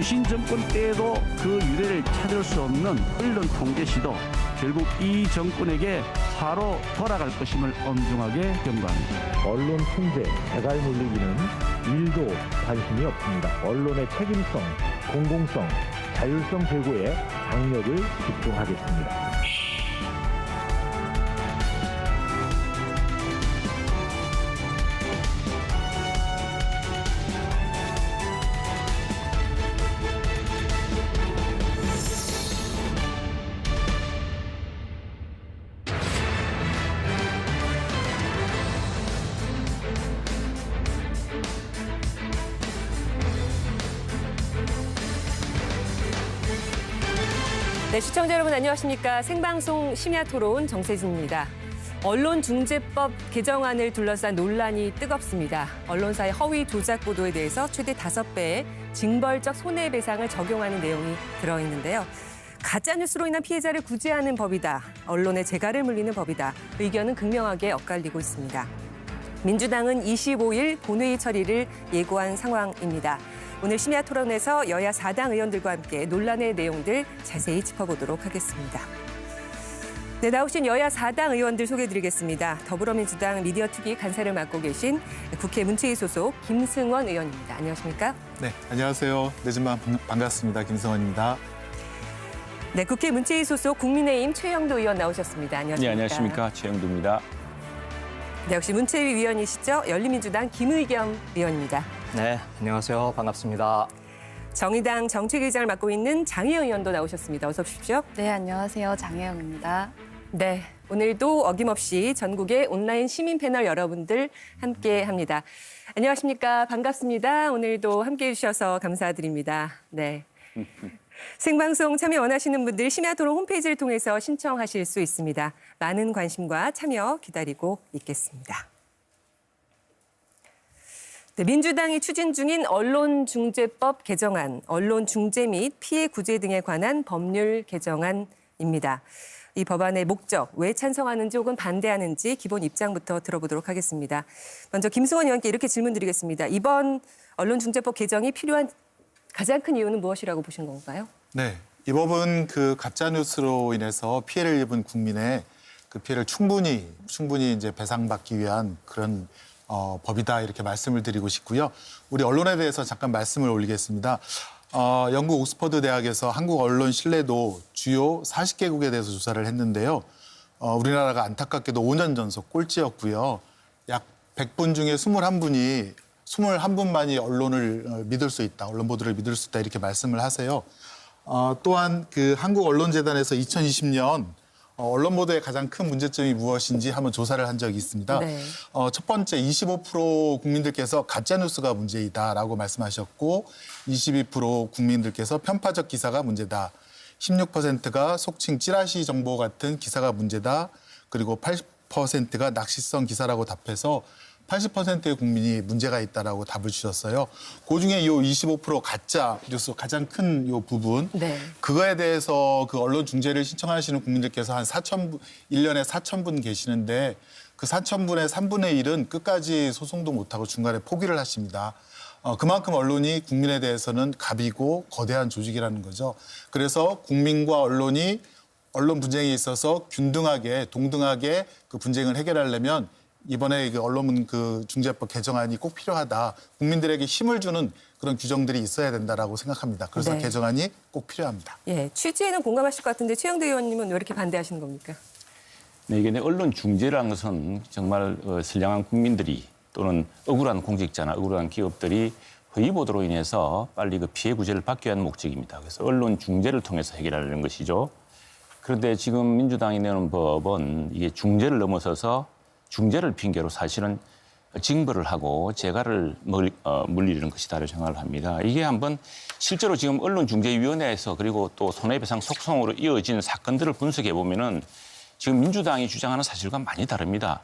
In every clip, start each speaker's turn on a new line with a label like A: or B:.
A: 유신 정권 때에도 그 유래를 찾을 수 없는 언론 통제 시도 결국 이 정권에게 화로 돌아갈 것임을 엄중하게 경고합니다.
B: 언론 통제, 재갈 물리기는 1도 관심이 없습니다. 언론의 책임성, 공공성, 자율성 제고에 강력을 집중하겠습니다.
C: 네, 시청자 여러분 안녕하십니까? 생방송 심야토론 정세진입니다. 언론중재법 개정안을 둘러싼 논란이 뜨겁습니다. 언론사의 허위 조작 보도에 대해서 최대 5배의 징벌적 손해배상을 적용하는 내용이 들어있는데요. 가짜뉴스로 인한 피해자를 구제하는 법이다. 언론의 재갈을 물리는 법이다. 의견은 극명하게 엇갈리고 있습니다. 민주당은 25일 본회의 처리를 예고한 상황입니다. 오늘 심야 토론에서 여야 4당 의원들과 함께 논란의 내용들 자세히 짚어보도록 하겠습니다. 네, 나오신 여야 4당 의원들 소개해드리겠습니다. 더불어민주당 미디어특위 간사를 맡고 계신 국회 문체위 소속 김승원 의원입니다. 안녕하십니까?
D: 네, 안녕하세요. 늦은밤 반갑습니다. 김성원입니다.
C: 네, 국회 문체위 소속 국민의힘 최영도 의원 나오셨습니다. 안녕하십니까?
E: 네, 안녕하십니까? 최영도입니다.
C: 네, 역시 문체위 위원이시죠? 열린민주당 김의겸 의원입니다.
F: 네, 안녕하세요. 반갑습니다.
C: 정의당 정책위의장을 맡고 있는 장혜영 의원도 나오셨습니다. 어서 오십시오.
G: 네, 안녕하세요. 장혜영입니다.
C: 네, 오늘도 어김없이 전국의 온라인 시민 패널 여러분들 함께합니다. 안녕하십니까? 반갑습니다. 오늘도 함께해 주셔서 감사드립니다. 네. 생방송 참여 원하시는 분들 심야토론 홈페이지를 통해서 신청하실 수 있습니다. 많은 관심과 참여 기다리고 있겠습니다. 네, 민주당이 추진 중인 언론중재법 개정안, 언론중재 및 피해 구제 등에 관한 법률 개정안입니다. 이 법안의 목적, 왜 찬성하는지 혹은 반대하는지 기본 입장부터 들어보도록 하겠습니다. 먼저 김승원 의원께 이렇게 질문드리겠습니다. 이번 언론중재법 개정이 필요한 가장 큰 이유는 무엇이라고 보신 건가요?
D: 네, 이 법은 그 가짜 뉴스로 인해서 피해를 입은 국민의 그 피해를 충분히 이제 배상받기 위한 그런 법이다 이렇게 말씀을 드리고 싶고요. 우리 언론에 대해서 잠깐 말씀을 올리겠습니다. 영국 옥스퍼드 대학에서 한국 언론 신뢰도 주요 40개국에 대해서 조사를 했는데요. 우리나라가 안타깝게도 5년 전속 꼴찌였고요. 약 100분 중에 21분만이 언론을 믿을 수 있다, 언론 보도를 믿을 수 있다 이렇게 말씀을 하세요. 또한 그 한국언론재단에서 2020년 언론 보도의 가장 큰 문제점이 무엇인지 한번 조사를 한 적이 있습니다.
C: 네.
D: 첫 번째 25% 국민들께서 가짜뉴스가 문제이다라고 말씀하셨고 22% 국민들께서 편파적 기사가 문제다. 16%가 속칭 찌라시 정보 같은 기사가 문제다. 그리고 8%가 낚시성 기사라고 답해서 80%의 국민이 문제가 있다라고 답을 주셨어요. 그중에 이 25% 가짜 뉴스 가장 큰 이 부분,
C: 네.
D: 그거에 대해서 그 언론 중재를 신청하시는 국민들께서 한 1년에 4,000분 계시는데 그 4,000분의 3분의 1은 끝까지 소송도 못하고 중간에 포기를 하십니다. 그만큼 언론이 국민에 대해서는 갑이고 거대한 조직이라는 거죠. 그래서 국민과 언론이 언론 분쟁에 있어서 균등하게 동등하게 그 분쟁을 해결하려면 이번에 그 언론 그 중재법 개정안이 꼭 필요하다. 국민들에게 힘을 주는 그런 규정들이 있어야 된다라고 생각합니다. 그래서
C: 네.
D: 개정안이 꼭 필요합니다.
C: 예, 취지에는 공감하실 것 같은데 최영도 의원님은 왜 이렇게 반대하시는 겁니까?
E: 네, 이게 언론 중재라는 것은 정말 선량한 국민들이 또는 억울한 공직자나 억울한 기업들이 허위 보도로 인해서 빨리 그 피해 구제를 받기 위한 목적입니다. 그래서 언론 중재를 통해서 해결하려는 것이죠. 그런데 지금 민주당이 내놓은 법은 이게 중재를 넘어서서 중재를 핑계로 사실은 징벌을 하고 재갈을 물리는 것이다라고 생각을 합니다. 이게 한번 실제로 지금 언론중재위원회에서 그리고 또 손해배상 속성으로 이어진 사건들을 분석해 보면은 지금 민주당이 주장하는 사실과 많이 다릅니다.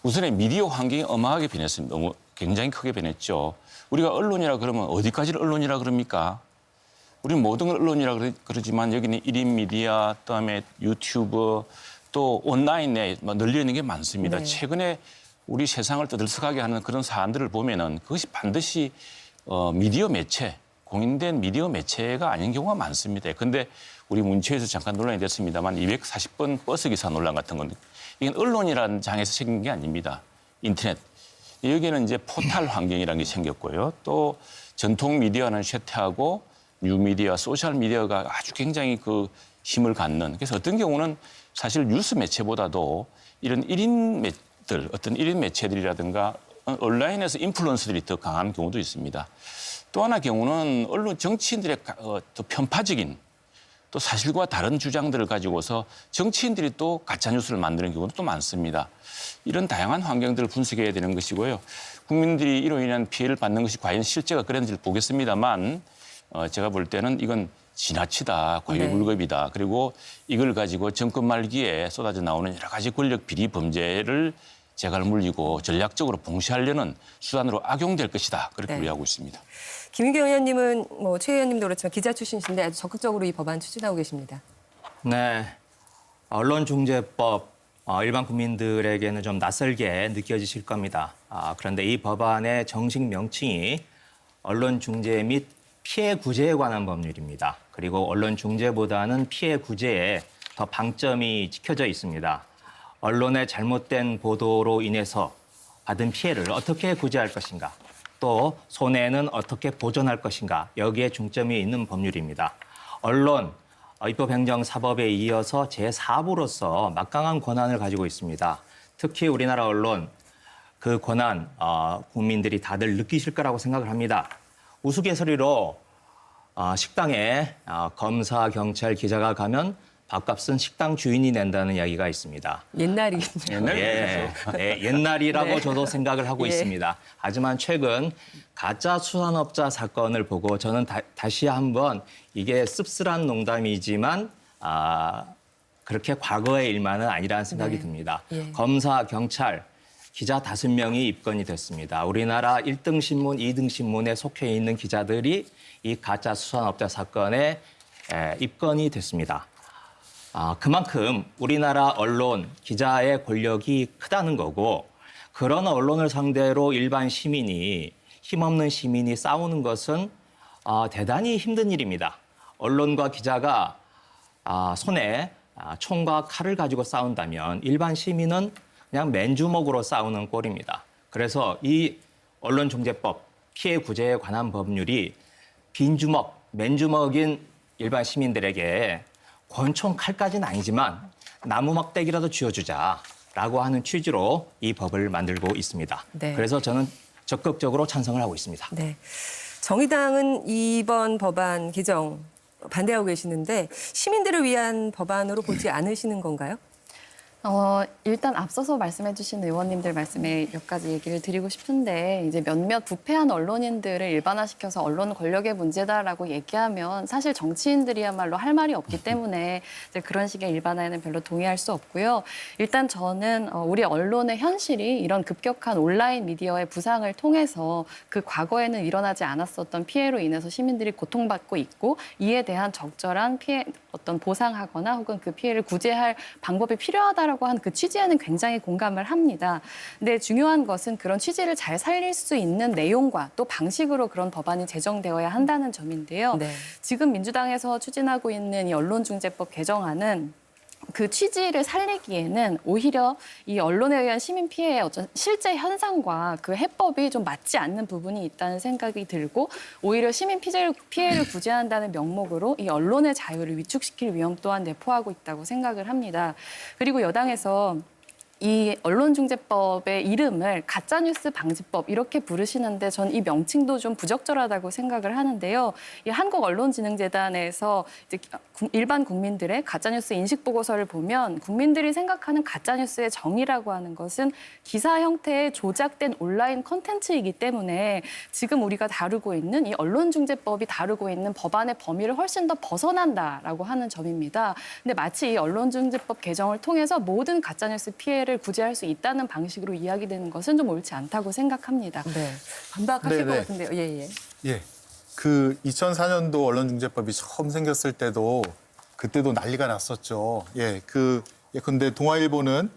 E: 우선에 미디어 환경이 어마하게 변했습니다. 너무 굉장히 크게 변했죠. 우리가 언론이라 그러면 어디까지를 언론이라 그럽니까? 우리는 모든 걸 언론이라 그러지만 여기는 1인 미디어, 그다음에 유튜브, 또 온라인에 널려 있는 게 많습니다.
C: 네.
E: 최근에 우리 세상을 떠들썩하게 하는 그런 사안들을 보면은 그것이 반드시 미디어 매체, 공인된 미디어 매체가 아닌 경우가 많습니다. 그런데 우리 문체에서 잠깐 논란이 됐습니다만 240번 버스기사 논란 같은 건 이건 언론이라는 장에서 생긴 게 아닙니다. 인터넷. 여기에는 이제 포탈 환경이라는 게 생겼고요. 또 전통 미디어는 쇠퇴하고 뉴미디어, 소셜미디어가 아주 굉장히 그 힘을 갖는. 그래서 어떤 경우는 사실 뉴스 매체보다도 이런 1인매들, 어떤 1인 매체들이라든가 온라인에서 인플루언서들이 더 강한 경우도 있습니다. 또 하나 경우는 언론 정치인들의 더 편파적인 또 사실과 다른 주장들을 가지고서 정치인들이 또 가짜뉴스를 만드는 경우도 또 많습니다. 이런 다양한 환경들을 분석해야 되는 것이고요. 국민들이 이로 인한 피해를 받는 것이 과연 실제가 그랬는지를 보겠습니다만 제가 볼 때는 이건 지나치다, 과유불급이다. 그리고 이걸 가지고 정권 말기에 쏟아져 나오는 여러 가지 권력 비리 범죄를 재갈 물리고 전략적으로 봉쇄하려는 수단으로 악용될 것이다. 그렇게 우려하고 있습니다.
C: 김인경 의원님은 최 의원님도 그렇지만 기자 출신이신데 아주 적극적으로 이 법안 추진하고 계십니다.
F: 네, 언론중재법 일반 국민들에게는 좀 낯설게 느껴지실 겁니다. 그런데 이 법안의 정식 명칭이 언론중재 및 피해 구제에 관한 법률입니다. 그리고 언론중재보다는 피해 구제에 더 방점이 찍혀져 있습니다. 언론의 잘못된 보도로 인해서 받은 피해를 어떻게 구제할 것인가, 또 손해는 어떻게 보존할 것인가, 여기에 중점이 있는 법률입니다. 언론, 입법행정사법에 이어서 제4부로서 막강한 권한을 가지고 있습니다. 특히 우리나라 언론, 그 권한 국민들이 다들 느끼실 거라고 생각을 합니다. 우스갯소리로 식당에 검사, 경찰, 기자가 가면 밥값은 식당 주인이 낸다는 이야기가 있습니다.
C: 옛날이군요.
F: 옛날이라고 저도 생각을 하고
C: 예.
F: 있습니다. 하지만 최근 가짜 수산업자 사건을 보고 저는 다시 한번 이게 씁쓸한 농담이지만 그렇게 과거의 일만은 아니라는 생각이 듭니다.
C: 예.
F: 검사, 경찰, 기자 5명이 입건이 됐습니다. 우리나라 1등 신문, 2등 신문에 속해 있는 기자들이 이 가짜 수산업자 사건에 입건이 됐습니다. 그만큼 우리나라 언론, 기자의 권력이 크다는 거고, 그런 언론을 상대로 일반 시민이, 힘없는 시민이 싸우는 것은 대단히 힘든 일입니다. 언론과 기자가 손에 총과 칼을 가지고 싸운다면 일반 시민은 그냥 맨주먹으로 싸우는 꼴입니다. 그래서 이 언론중재법, 피해 구제에 관한 법률이 빈주먹, 맨주먹인 일반 시민들에게 권총 칼까지는 아니지만 나무 막대기라도 쥐어주자라고 하는 취지로 이 법을 만들고 있습니다.
C: 네.
F: 그래서 저는 적극적으로 찬성을 하고 있습니다.
C: 네. 정의당은 이번 법안 개정 반대하고 계시는데 시민들을 위한 법안으로 보지 않으시는 건가요?
G: 일단 앞서서 말씀해 주신 의원님들 말씀에 몇 가지 얘기를 드리고 싶은데, 이제 몇몇 부패한 언론인들을 일반화시켜서 언론 권력의 문제다라고 얘기하면 사실 정치인들이야말로 할 말이 없기 때문에 이제 그런 식의 일반화에는 별로 동의할 수 없고요. 일단 저는 우리 언론의 현실이 이런 급격한 온라인 미디어의 부상을 통해서 그 과거에는 일어나지 않았었던 피해로 인해서 시민들이 고통받고 있고, 이에 대한 적절한 피해 어떤 보상하거나 혹은 그 피해를 구제할 방법이 필요하다라고 한 그 취지에는 굉장히 공감을 합니다. 근데 중요한 것은 그런 취지를 잘 살릴 수 있는 내용과 또 방식으로 그런 법안이 제정되어야 한다는 점인데요.
C: 네.
G: 지금 민주당에서 추진하고 있는 이 언론중재법 개정안은 그 취지를 살리기에는 오히려 이 언론에 의한 시민 피해의 어떤 실제 현상과 그 해법이 좀 맞지 않는 부분이 있다는 생각이 들고, 오히려 시민 피해를 구제한다는 명목으로 이 언론의 자유를 위축시킬 위험 또한 내포하고 있다고 생각을 합니다. 그리고 여당에서 이 언론중재법의 이름을 가짜뉴스 방지법 이렇게 부르시는데 전 이 명칭도 좀 부적절하다고 생각을 하는데요. 이 한국언론진흥재단에서 이제 일반 국민들의 가짜뉴스 인식보고서를 보면 국민들이 생각하는 가짜뉴스의 정의라고 하는 것은 기사 형태의 조작된 온라인 콘텐츠이기 때문에 지금 우리가 다루고 있는 이 언론중재법이 다루고 있는 법안의 범위를 훨씬 더 벗어난다라고 하는 점입니다. 근데 마치 이 언론중재법 개정을 통해서 모든 가짜뉴스 피해를 구제할 수 있다는 방식으로 이야기되는 것은 좀 옳지 않다고 생각합니다.
C: 네. 반박하실 것
D: 네네.
C: 같은데요. 예.
D: 예. 그 2004년도 언론중재법이 처음 생겼을 때도 그때도 난리가 났었죠. 근데 동아일보는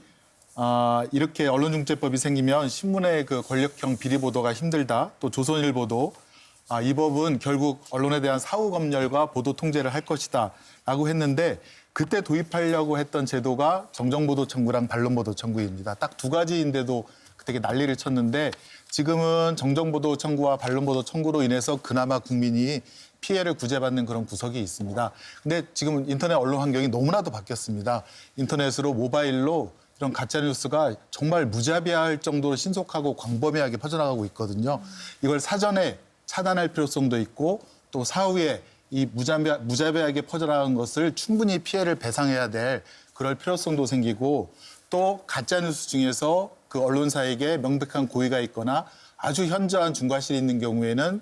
D: 이렇게 언론중재법이 생기면 신문의 그 권력형 비리 보도가 힘들다. 또 조선일보도 이 법은 결국 언론에 대한 사후 검열과 보도 통제를 할 것이다라고 했는데 그때 도입하려고 했던 제도가 정정보도 청구랑 반론보도 청구입니다. 딱 두 가지인데도 되게 난리를 쳤는데 지금은 정정보도 청구와 반론보도 청구로 인해서 그나마 국민이 피해를 구제받는 그런 구석이 있습니다. 근데 지금 인터넷 언론 환경이 너무나도 바뀌었습니다. 인터넷으로 모바일로 이런 가짜뉴스가 정말 무자비할 정도로 신속하고 광범위하게 퍼져나가고 있거든요. 이걸 사전에 차단할 필요성도 있고 또 사후에 이 무자비하게 퍼져나간 것을 충분히 피해를 배상해야 될 그럴 필요성도 생기고 또 가짜뉴스 중에서 그 언론사에게 명백한 고의가 있거나 아주 현저한 중과실이 있는 경우에는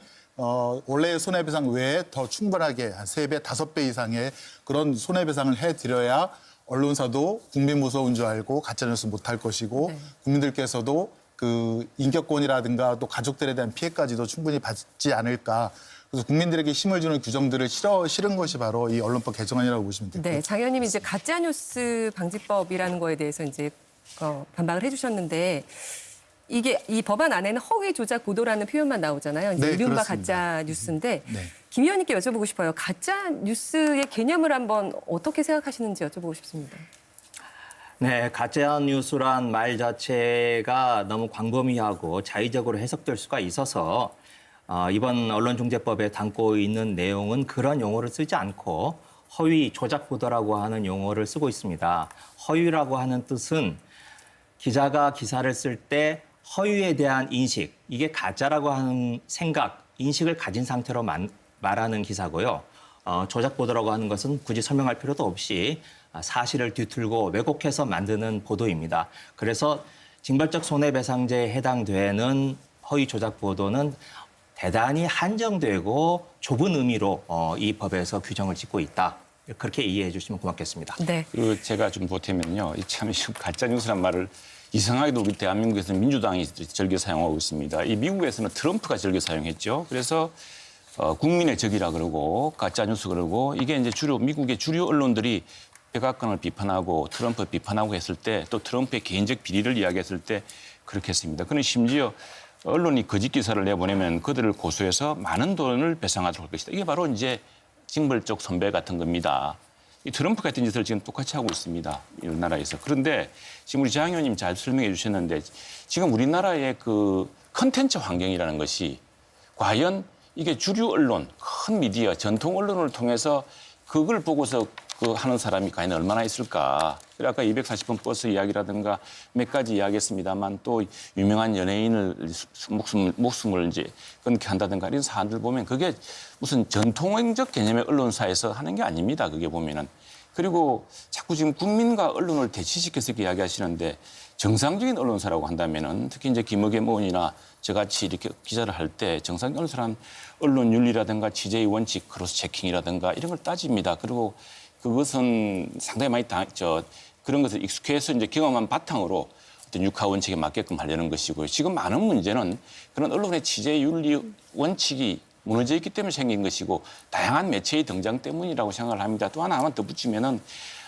D: 원래의 손해배상 외에 더 충분하게 한 3배, 5배 이상의 그런 손해배상을 해드려야 언론사도 국민 무서운 줄 알고 가짜뉴스 못할 것이고
C: 네.
D: 국민들께서도 그 인격권이라든가 또 가족들에 대한 피해까지도 충분히 받지 않을까. 그래서 국민들에게 힘을 주는 규정들을 실은 것이 바로 이 언론법 개정안이라고 보시면 됩니다.
C: 네, 장현님이 이제 가짜뉴스 방지법이라는 거에 대해서 이제 반박을 해주셨는데 이게 이 법안 안에는 허위 조작 보도라는 표현만 나오잖아요. 이제
D: 네,
C: 이른바
D: 그렇습니다.
C: 가짜 뉴스인데
D: 네.
C: 김 의원님께 여쭤보고 싶어요. 가짜 뉴스의 개념을 한번 어떻게 생각하시는지 여쭤보고 싶습니다.
F: 네, 가짜 뉴스란 말 자체가 너무 광범위하고 자의적으로 해석될 수가 있어서 이번 언론중재법에 담고 있는 내용은 그런 용어를 쓰지 않고 허위 조작 보도라고 하는 용어를 쓰고 있습니다. 허위라고 하는 뜻은 기자가 기사를 쓸 때 허위에 대한 인식, 이게 가짜라고 하는 생각, 인식을 가진 상태로 말하는 기사고요. 조작 보도라고 하는 것은 굳이 설명할 필요도 없이 사실을 뒤틀고 왜곡해서 만드는 보도입니다. 그래서 징벌적 손해배상제에 해당되는 허위 조작 보도는 대단히 한정되고 좁은 의미로 이 법에서 규정을 짓고 있다. 그렇게 이해해 주시면 고맙겠습니다.
C: 네.
E: 그 제가 좀 보태면요, 참 가짜 뉴스란 말을 이상하게도 우리 대한민국에서는 민주당이 즐겨 사용하고 있습니다. 이 미국에서는 트럼프가 즐겨 사용했죠. 그래서 국민의 적이라 그러고 가짜 뉴스 그러고 이게 이제 주로 미국의 주류 언론들이 백악관을 비판하고 트럼프 비판하고 했을 때 또 트럼프의 개인적 비리를 이야기했을 때 그렇게 했습니다. 그는 심지어 언론이 거짓 기사를 내보내면 그들을 고소해서 많은 돈을 배상하도록 할 것이다. 이게 바로 이제 징벌적 선배 같은 겁니다. 이 트럼프 같은 짓을 지금 똑같이 하고 있습니다. 우리나라에서. 그런데 지금 우리 장 의원님 잘 설명해 주셨는데 지금 우리나라의 그 컨텐츠 환경이라는 것이 과연 이게 주류 언론, 큰 미디어, 전통 언론을 통해서 그걸 보고서 그 하는 사람이 과연 얼마나 있을까. 그래 아까 240번 버스 이야기라든가 몇 가지 이야기했습니다만 또 유명한 연예인을 목숨을 이제 끊게 한다든가 이런 사안들 보면 그게 무슨 전통적 개념의 언론사에서 하는 게 아닙니다. 그게 보면은. 그리고 자꾸 지금 국민과 언론을 대치시켜서 이렇게 이야기하시는데 정상적인 언론사라고 한다면은 특히 이제 김의겸 의원이나 저같이 이렇게 기자를 할 때 정상적인 언론사는 언론 윤리라든가 취재의 원칙, 크로스 체킹이라든가 이런 걸 따집니다. 그리고 그것은 상당히 많이 그런 것을 익숙해서 이제 경험한 바탕으로 어떤 육하 원칙에 맞게끔 하려는 것이고요. 지금 많은 문제는 그런 언론의 취재 윤리 원칙이 무너져 있기 때문에 생긴 것이고 다양한 매체의 등장 때문이라고 생각을 합니다. 또 하나만 더 붙이면은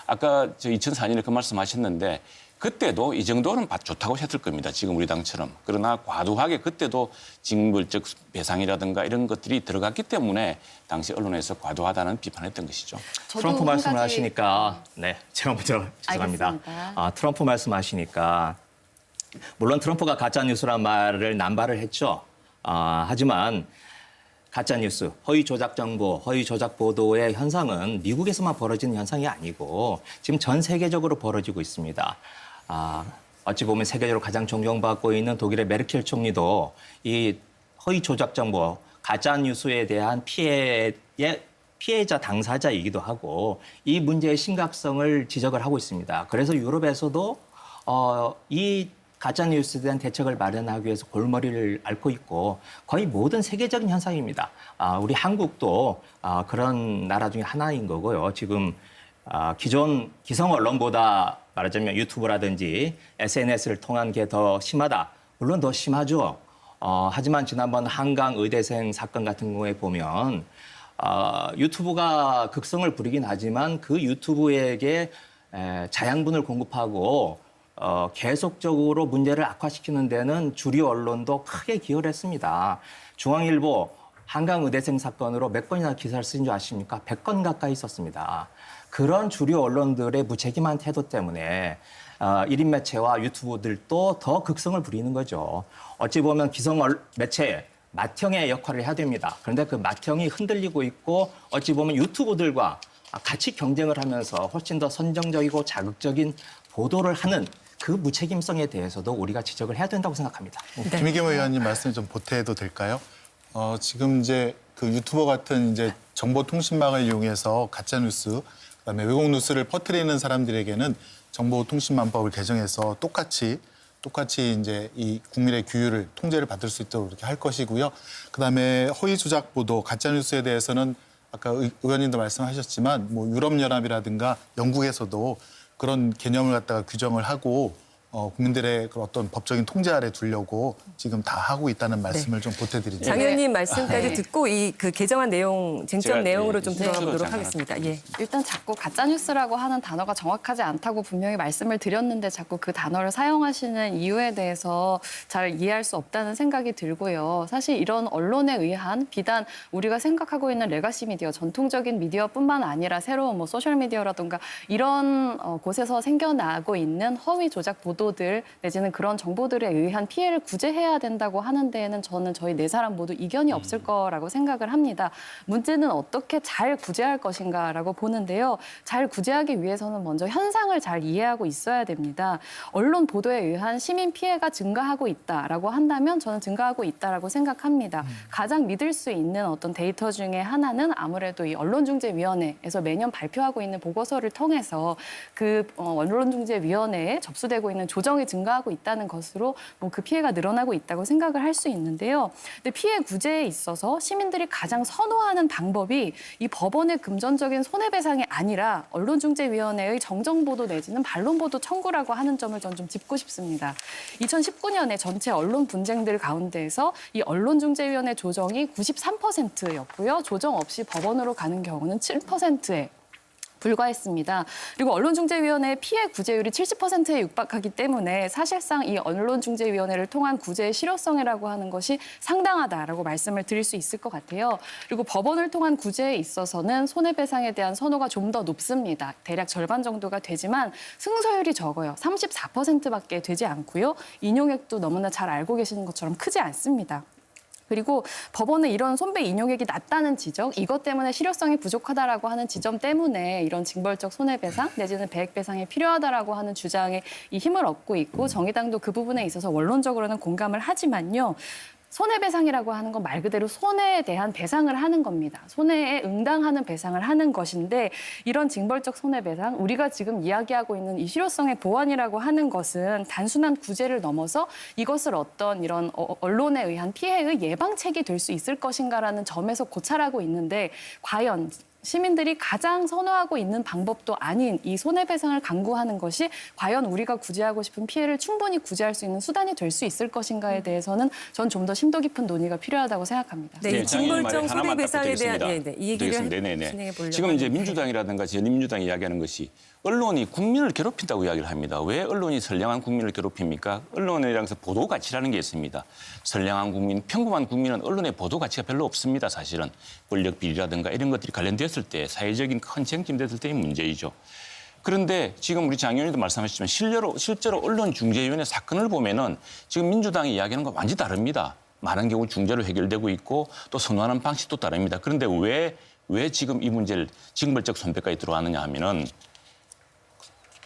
E: 아까 2004년에 그 말씀하셨는데 그때도 이 정도는 좋다고 했을 겁니다. 지금 우리 당처럼. 그러나 과도하게 그때도 징벌적 배상이라든가 이런 것들이 들어갔기 때문에 당시 언론에서 과도하다는 비판했던 것이죠.
F: 트럼프 말씀을 하시니까 네, 제가 먼저 죄송합니다.
G: 알겠습니다.
F: 트럼프 말씀하시니까 물론 트럼프가 가짜 뉴스란 말을 남발을 했죠. 하지만 가짜 뉴스, 허위 조작 정보, 허위 조작 보도의 현상은 미국에서만 벌어지는 현상이 아니고 지금 전 세계적으로 벌어지고 있습니다. 어찌 보면 세계적으로 가장 존경받고 있는 독일의 메르켈 총리도 이 허위 조작 정보, 가짜 뉴스에 대한 피해자 당사자이기도 하고 이 문제의 심각성을 지적을 하고 있습니다. 그래서 유럽에서도 이 가짜 뉴스에 대한 대책을 마련하기 위해서 골머리를 앓고 있고 거의 모든 세계적인 현상입니다. 우리 한국도 그런 나라 중에 하나인 거고요. 지금 기존 기성 언론보다 말하자면 유튜브라든지 SNS를 통한 게 더 심하다. 물론 더 심하죠. 하지만 지난번 한강 의대생 사건 같은 경우에 보면 유튜브가 극성을 부리긴 하지만 그 유튜브에게 자양분을 공급하고 계속적으로 문제를 악화시키는 데는 주류 언론도 크게 기여를 했습니다. 중앙일보 한강의대생 사건으로 몇 건이나 기사를 쓰신 줄 아십니까? 100건 가까이 썼습니다. 그런 주류 언론들의 무책임한 태도 때문에 1인 매체와 유튜브들도 더 극성을 부리는 거죠. 어찌 보면 기성 매체의 맏형의 역할을 해야 됩니다. 그런데 그 맏형이 흔들리고 있고 어찌 보면 유튜브들과 같이 경쟁을 하면서 훨씬 더 선정적이고 자극적인 보도를 하는 그 무책임성에 대해서도 우리가 지적을 해야 된다고 생각합니다.
D: 김의겸 의원님 말씀에 좀 보태도 될까요? 지금 이제 그 유튜버 같은 이제 정보통신망을 이용해서 가짜 뉴스, 그다음에 왜곡 뉴스를 퍼뜨리는 사람들에게는 정보통신망법을 개정해서 똑같이 이제 이 국민의 규율을 통제를 받을 수 있도록 이렇게 할 것이고요. 그다음에 허위 조작 보도, 가짜 뉴스에 대해서는 아까 의원님도 말씀하셨지만 뭐 유럽연합이라든가 영국에서도 그런 개념을 갖다가 규정을 하고 국민들의 그 어떤 법적인 통제 아래 두려고 지금 다 하고 있다는 말씀을 좀 보태드립니다.
C: 장 의원님 말씀까지 듣고 이 그 개정안 내용, 쟁점 내용으로 좀 들어가 보도록 하겠습니다. 예.
G: 일단 자꾸 가짜뉴스라고 하는 단어가 정확하지 않다고 분명히 말씀을 드렸는데 자꾸 그 단어를 사용하시는 이유에 대해서 잘 이해할 수 없다는 생각이 들고요. 사실 이런 언론에 의한 비단 우리가 생각하고 있는 레가시 미디어, 전통적인 미디어뿐만 아니라 새로운 뭐 소셜미디어라든가 이런 곳에서 생겨나고 있는 허위 조작 보도들 내지는 그런 정보들에 의한 피해를 구제해야 된다고 하는 데에는 저는 저희 네 사람 모두 이견이 없을 거라고 생각을 합니다. 문제는 어떻게 잘 구제할 것인가라고 보는데요. 잘 구제하기 위해서는 먼저 현상을 잘 이해하고 있어야 됩니다. 언론 보도에 의한 시민 피해가 증가하고 있다라고 한다면 저는 증가하고 있다라고 생각합니다. 가장 믿을 수 있는 어떤 데이터 중에 하나는 아무래도 이 언론중재위원회에서 매년 발표하고 있는 보고서를 통해서 그 언론중재위원회에 접수되고 있는 조정이 증가하고 있다는 것으로 뭐 그 피해가 늘어나고 있다고 생각을 할 수 있는데요. 근데 피해 구제에 있어서 시민들이 가장 선호하는 방법이 이 법원의 금전적인 손해배상이 아니라 언론중재위원회의 정정보도 내지는 반론보도 청구라고 하는 점을 전 좀 짚고 싶습니다. 2019년에 전체 언론 분쟁들 가운데에서 이 언론중재위원회 조정이 93%였고요. 조정 없이 법원으로 가는 경우는 7%에 불과했습니다. 그리고 언론중재위원회의 피해 구제율이 70%에 육박하기 때문에 사실상 이 언론중재위원회를 통한 구제의 실효성이라고 하는 것이 상당하다라고 말씀을 드릴 수 있을 것 같아요. 그리고 법원을 통한 구제에 있어서는 손해배상에 대한 선호가 좀 더 높습니다. 대략 절반 정도가 되지만 승소율이 적어요. 34%밖에 되지 않고요. 인용액도 너무나 잘 알고 계시는 것처럼 크지 않습니다. 그리고 법원의 이런 손배 인용액이 낮다는 지적, 이것 때문에 실효성이 부족하다라고 하는 지점 때문에 이런 징벌적 손해배상 내지는 배액배상이 필요하다라고 하는 주장에 이 힘을 얻고 있고 정의당도 그 부분에 있어서 원론적으로는 공감을 하지만요. 손해배상이라고 하는 건 말 그대로 손해에 대한 배상을 하는 겁니다. 손해에 응당하는 배상을 하는 것인데 이런 징벌적 손해배상, 우리가 지금 이야기하고 있는 이 실효성의 보완이라고 하는 것은 단순한 구제를 넘어서 이것을 어떤 이런 언론에 의한 피해의 예방책이 될 수 있을 것인가라는 점에서 고찰하고 있는데 과연 시민들이 가장 선호하고 있는 방법도 아닌 이 손해배상을 강구하는 것이 과연 우리가 구제하고 싶은 피해를 충분히 구제할 수 있는 수단이 될 수 있을 것인가에 대해서는 전 좀 더 심도 깊은 논의가 필요하다고 생각합니다.
C: 네, 이 징벌적 손해배상에 대한 이 얘기를
E: 네네네.
C: 진행해 보려고
E: 지금 이제
C: 하는데.
E: 민주당이라든가 열린민주당이 이야기하는 것이 언론이 국민을 괴롭힌다고 이야기를 합니다. 왜 언론이 선량한 국민을 괴롭힙니까? 언론이라서 보도 가치라는 게 있습니다. 선량한 국민, 평범한 국민은 언론의 보도 가치가 별로 없습니다. 사실은 권력 비리라든가 이런 것들이 관련됐을 때 사회적인 큰 쟁점이 됐을 때의 문제이죠. 그런데 지금 우리 장 의원님도 말씀하셨지만 실제로 언론중재위원회 사건을 보면은 지금 민주당이 이야기하는 거 완전히 다릅니다. 많은 경우 중재로 해결되고 있고 또 선호하는 방식도 다릅니다. 그런데 왜 지금 이 문제를 징벌적 손배까지 들어왔느냐 하면은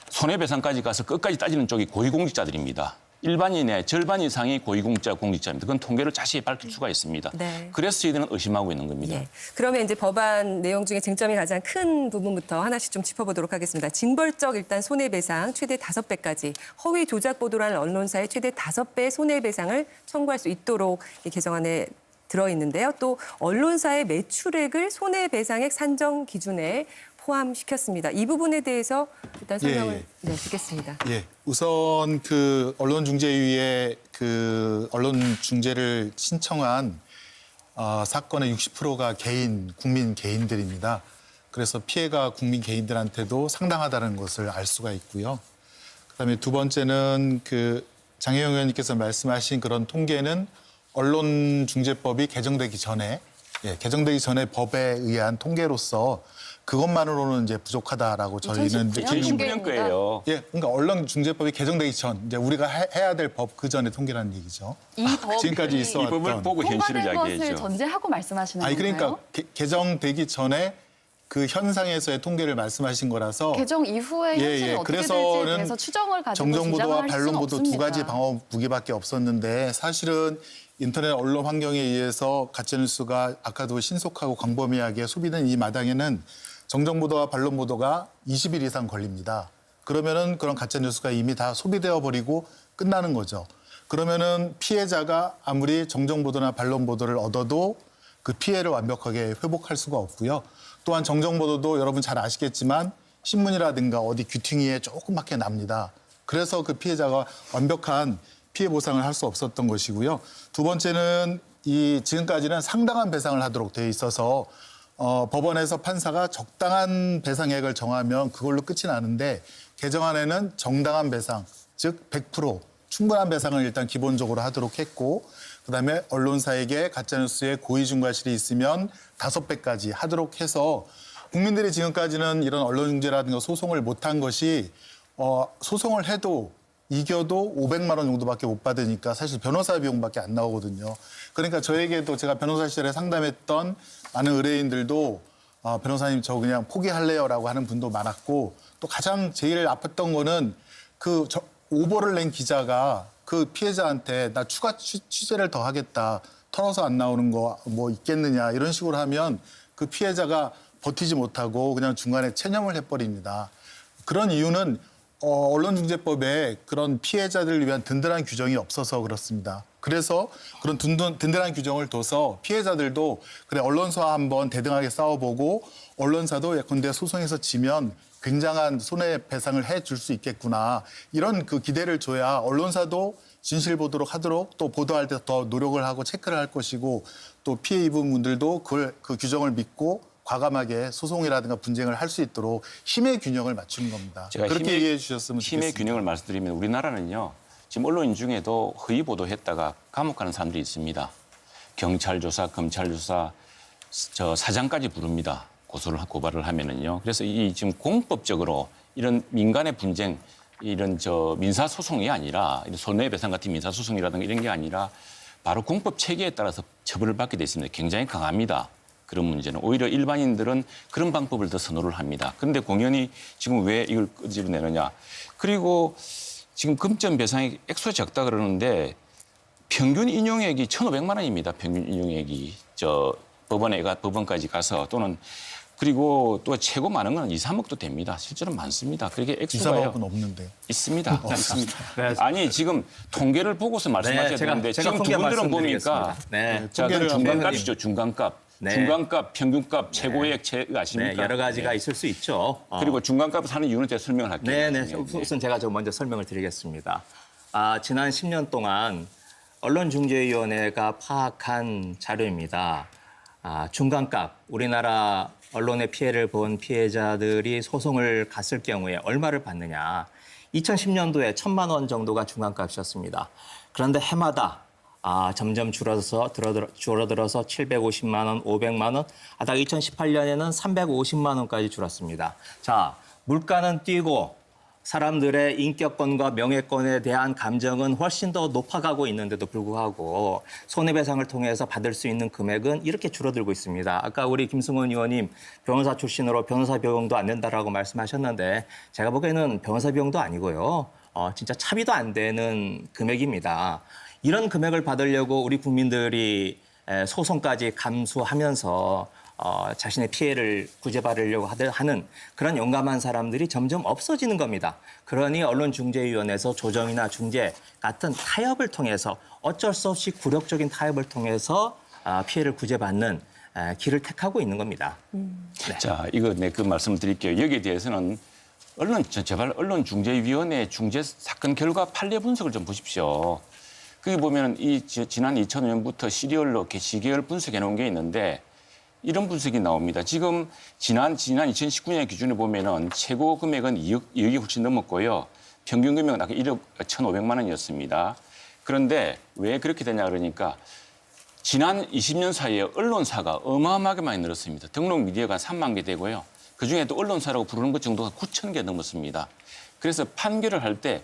E: 손해배상까지 가서 끝까지 따지는 쪽이 고위공직자들입니다. 일반인의 절반 이상이 고위공직자입니다. 그건 통계를 자세히 밝힐 수가 있습니다.
C: 네.
E: 그래서 저희들은 의심하고 있는 겁니다.
C: 예. 그러면 이제 법안 내용 중에 쟁점이 가장 큰 부분부터 하나씩 좀 짚어보도록 하겠습니다. 징벌적 일단 손해배상 최대 5배까지 허위 조작 보도를 한 언론사에 최대 5배 손해배상을 청구할 수 있도록 이 개정안에 들어있는데요. 또 언론사의 매출액을 손해배상액 산정 기준에 포함시켰습니다. 이 부분에 대해서 일단 설명을 네, 듣겠습니다.
D: 예, 우선 그 언론중재위에 그 언론중재를 신청한 사건의 60%가 국민 개인들입니다. 그래서 피해가 국민 개인들한테도 상당하다는 것을 알 수가 있고요. 그다음에 두 번째는 그 장혜영 의원님께서 말씀하신 그런 통계는 언론중재법이 개정되기 전에 예, 개정되기 전에 법에 의한 통계로서 그것만으로는 이제 부족하다라고 저희는 이제
E: 2019년 거예요.
D: 예, 그러니까 언론중재법이 개정되기 전 이제 우리가 해야 될 법 그 전에 통계라는 얘기죠.
G: 이 법이
D: 지금까지 있어
E: 이 법을 보고 현실을
G: 통과된 것을
E: 이야기해야죠.
G: 전제하고 말씀하시는
D: 아니
G: 건가요?
D: 그러니까 개정되기 전에 그 현상에서의 통계를 말씀하신 거라서
G: 개정 이후에 현실이 어떻게 될지에
D: 그래서는
G: 대해서 추정을 가지고
D: 정정보도와
G: 주장을 할 수는
D: 반론보도 두
G: 없습니다.
D: 가지 방어 무기밖에 없었는데 사실은 인터넷 언론 환경에 의해서 가짜뉴스가 아까도 신속하고 광범위하게 소비된 이 마당에는 정정보도와 반론보도가 20일 이상 걸립니다. 그러면은 그런 가짜뉴스가 이미 다 소비되어 버리고 끝나는 거죠. 그러면은 피해자가 아무리 정정보도나 반론보도를 얻어도 그 피해를 완벽하게 회복할 수가 없고요. 또한 정정보도도 여러분 잘 아시겠지만 신문이라든가 어디 귀퉁이에 조그맣게 납니다. 그래서 그 피해자가 완벽한 피해 보상을 할 수 없었던 것이고요. 두 번째는 지금까지는 상당한 배상을 하도록 돼 있어서 법원에서 판사가 적당한 배상액을 정하면 그걸로 끝이 나는데 개정안에는 정당한 배상, 즉 100% 충분한 배상을 일단 기본적으로 하도록 했고 그다음에 언론사에게 가짜뉴스의 고의중과실이 있으면 5배까지 하도록 해서 국민들이 지금까지는 이런 언론중재라든가 소송을 못한 것이 소송을 해도 이겨도 500만 원 정도밖에 못 받으니까 사실 변호사 비용밖에 안 나오거든요. 그러니까 저에게도 제가 변호사 시절에 상담했던 많은 의뢰인들도 변호사님 저 그냥 포기할래요라고 하는 분도 많았고 또 가장 제일 아팠던 거는 오보를 낸 기자가 그 피해자한테 나 추가 취재를 더 하겠다. 털어서 안 나오는 거 뭐 있겠느냐 이런 식으로 하면 그 피해자가 버티지 못하고 그냥 중간에 체념을 해버립니다. 그런 이유는 언론중재법에 그런 피해자들을 위한 든든한 규정이 없어서 그렇습니다. 그래서 그런 든든한 규정을 둬서 피해자들도 그래 언론사와 한번 대등하게 싸워보고 언론사도 예컨대 소송에서 지면 굉장한 손해배상을 해줄 수 있겠구나. 이런 그 기대를 줘야 언론사도 진실 보도록 하도록 또 보도할 때 더 노력을 하고 체크를 할 것이고 또 피해 입은 분들도 그 규정을 믿고 과감하게 소송이라든가 분쟁을 할 수 있도록 힘의 균형을 맞추는 겁니다.
E: 제가
D: 그렇게 얘기해 주셨으면
E: 힘의
D: 좋겠습니다.
E: 균형을 말씀드리면 우리나라는요. 지금 언론인 중에도 허위 보도했다가 감옥 가는 사람들이 있습니다. 경찰 조사, 검찰 조사, 사장까지 부릅니다. 고발을 하면은요. 그래서 이 지금 공법적으로 이런 민간의 분쟁, 이런 민사 소송이 아니라 이런 손해배상 같은 민사 소송이라든가 이런 게 아니라 바로 공법 체계에 따라서 처벌을 받게 돼 있습니다. 굉장히 강합니다. 그런 문제는 오히려 일반인들은 그런 방법을 더 선호를 합니다. 그런데 공연히 지금 왜 이걸 끄집어내느냐. 그리고 지금 금전 배상액 액수가 적다 그러는데 평균 인용액이 1,500만 원입니다. 평균 인용액이 법원까지 가서 또는 그리고 또 최고 많은 건 2, 3억도 됩니다. 실제로 많습니다. 그렇게 액수가
D: 2, 3억은 없는데.
E: 있습니다. 있습니다. 아니 지금 통계를 보고서 말씀하셔야 되는데
F: 제가
E: 지금 두
F: 통계
E: 분들은
F: 말씀드리겠습니다.
E: 보니까
F: 네.
E: 자, 그럼
D: 통계를
E: 중간값이죠. 중간값.
F: 네.
E: 중간값, 평균값, 최고액 아십니까?
F: 네, 여러 가지가
E: 네.
F: 있을 수 있죠.
E: 그리고 중간값을 하는 이유는 제가 설명을 할게요.
F: 네.
E: 나중에.
F: 우선 제가 먼저 설명을 드리겠습니다. 지난 10년 동안 언론중재위원회가 파악한 자료입니다. 중간값, 우리나라 언론의 피해를 본 피해자들이 소송을 갔을 경우에 얼마를 받느냐. 2010년도에 1,000만 원 정도가 중간값이었습니다. 그런데 해마다 점점 줄어들어서 750만 원, 500만 원, 하다가 2018년에는 350만 원까지 줄었습니다. 자, 물가는 뛰고 사람들의 인격권과 명예권에 대한 감정은 훨씬 더 높아가고 있는데도 불구하고 손해배상을 통해서 받을 수 있는 금액은 이렇게 줄어들고 있습니다. 아까 우리 김승원 의원님 변호사 출신으로 변호사 비용도 안 낸다라고 말씀하셨는데 제가 보기에는 변호사 비용도 아니고요. 진짜 차비도 안 되는 금액입니다. 이런 금액을 받으려고 우리 국민들이 소송까지 감수하면서 자신의 피해를 구제받으려고 하는 그런 용감한 사람들이 점점 없어지는 겁니다. 그러니 언론중재위원회에서 조정이나 중재 같은 타협을 통해서 어쩔 수 없이 굴욕적인 타협을 통해서 피해를 구제받는 길을 택하고 있는 겁니다. 네.
E: 자, 이거 그 말씀을 드릴게요. 여기에 대해서는 제발 언론중재위원회 중재 사건 결과 판례 분석을 좀 보십시오. 거기 보면 지난 2005년부터 시리얼로 이렇게 시계열 분석해 놓은 게 있는데 이런 분석이 나옵니다. 지금 지난 2019년 기준에 보면은 최고 금액은 2억이 훨씬 넘었고요. 평균 금액은 아까 1억 1,500만 원이었습니다. 그런데 왜 그렇게 되냐 그러니까 지난 20년 사이에 언론사가 어마어마하게 많이 늘었습니다. 등록 미디어가 3만 개 되고요. 그중에 또 언론사라고 부르는 것 정도가 9천 개 넘었습니다. 그래서 판결을 할 때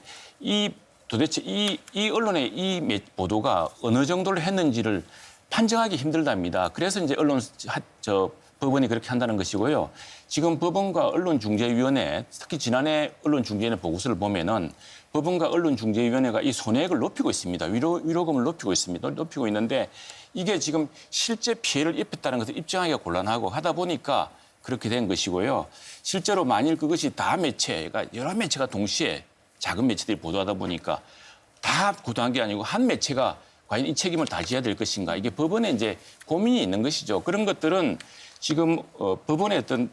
E: 도대체 이 언론의 이 보도가 어느 정도를 했는지를 판정하기 힘들답니다. 그래서 이제 법원이 그렇게 한다는 것이고요. 지금 법원과 언론중재위원회, 특히 지난해 언론중재위원회 보고서를 보면은 법원과 언론중재위원회가 이 손해액을 높이고 있습니다. 위로금을 높이고 있습니다. 높이고 있는데 이게 지금 실제 피해를 입혔다는 것을 입증하기가 곤란하고 하다 보니까 그렇게 된 것이고요. 실제로 만일 그것이 다 매체가 여러 매체가 동시에 작은 매체들이 보도하다 보니까 다 고도한 게 아니고 한 매체가 과연 이 책임을 다 져야 될 것인가. 이게 법원에 이제 고민이 있는 것이죠. 그런 것들은 지금 법원의 어떤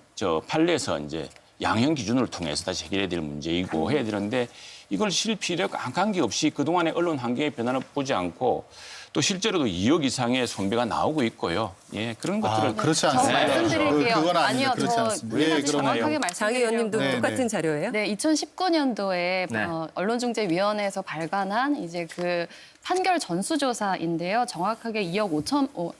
E: 판례에서 이제 양형 기준을 통해서 다시 해결해야 될 문제이고 해야 되는데 이걸 실피력 관계없이 그동안의 언론 환경의 변화를 보지 않고 또 실제로도 2억 이상의 손배가 나오고 있고요. 예, 그런 것들을
D: 그렇지
G: 저
D: 않습니다.
G: 말씀드릴게요.
D: 그건 아니에요.
G: 아니요,
D: 그렇지
G: 저
D: 않습니다.
G: 몇
D: 예,
G: 가지
D: 그러나요?
G: 정확하게
C: 장 의원님도
G: 말씀드리려고.
C: 똑같은 자료예요?
G: 네, 2019년도에
F: 네.
G: 언론중재위원회에서 발간한 이제 그 판결 전수조사인데요. 정확하게 2억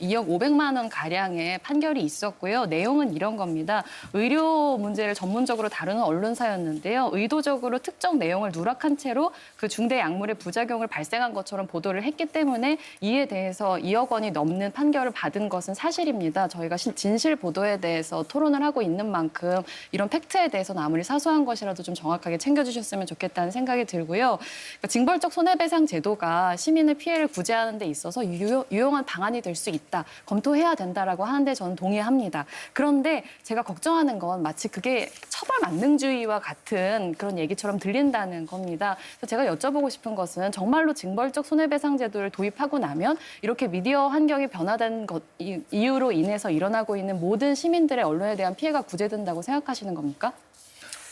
G: 500만 원 가량의 판결이 있었고요. 내용은 이런 겁니다. 의료 문제를 전문적으로 다루는 언론사였는데요. 의도적으로 특정 내용을 누락한 채로 그 중대 약물의 부작용을 발생한 것처럼 보도를 했기 때문에 이에 대해서 2억 원이 넘는 판결을 받은 것은 사실입니다. 저희가 진실 보도에 대해서 토론을 하고 있는 만큼 이런 팩트에 대해서는 아무리 사소한 것이라도 좀 정확하게 챙겨주셨으면 좋겠다는 생각이 들고요. 그러니까 징벌적 손해배상 제도가 시민의 피해를 구제하는 데 있어서 유용한 방안이 될 수 있다. 검토해야 된다라고 하는데 저는 동의합니다. 그런데 제가 걱정하는 건 마치 그게 처벌 만능주의와 같은 그런 얘기처럼 들린다는 겁니다. 그래서 제가 여쭤보고 싶은 것은 정말로 징벌적 손해배상 제도를 도입하고 나면 이렇게 미디어 환경이 변화된 것 이유로 인해서 일어나고 있는 모든 시민들의 언론에 대한 피해가 구제된다고 생각하시는 겁니까?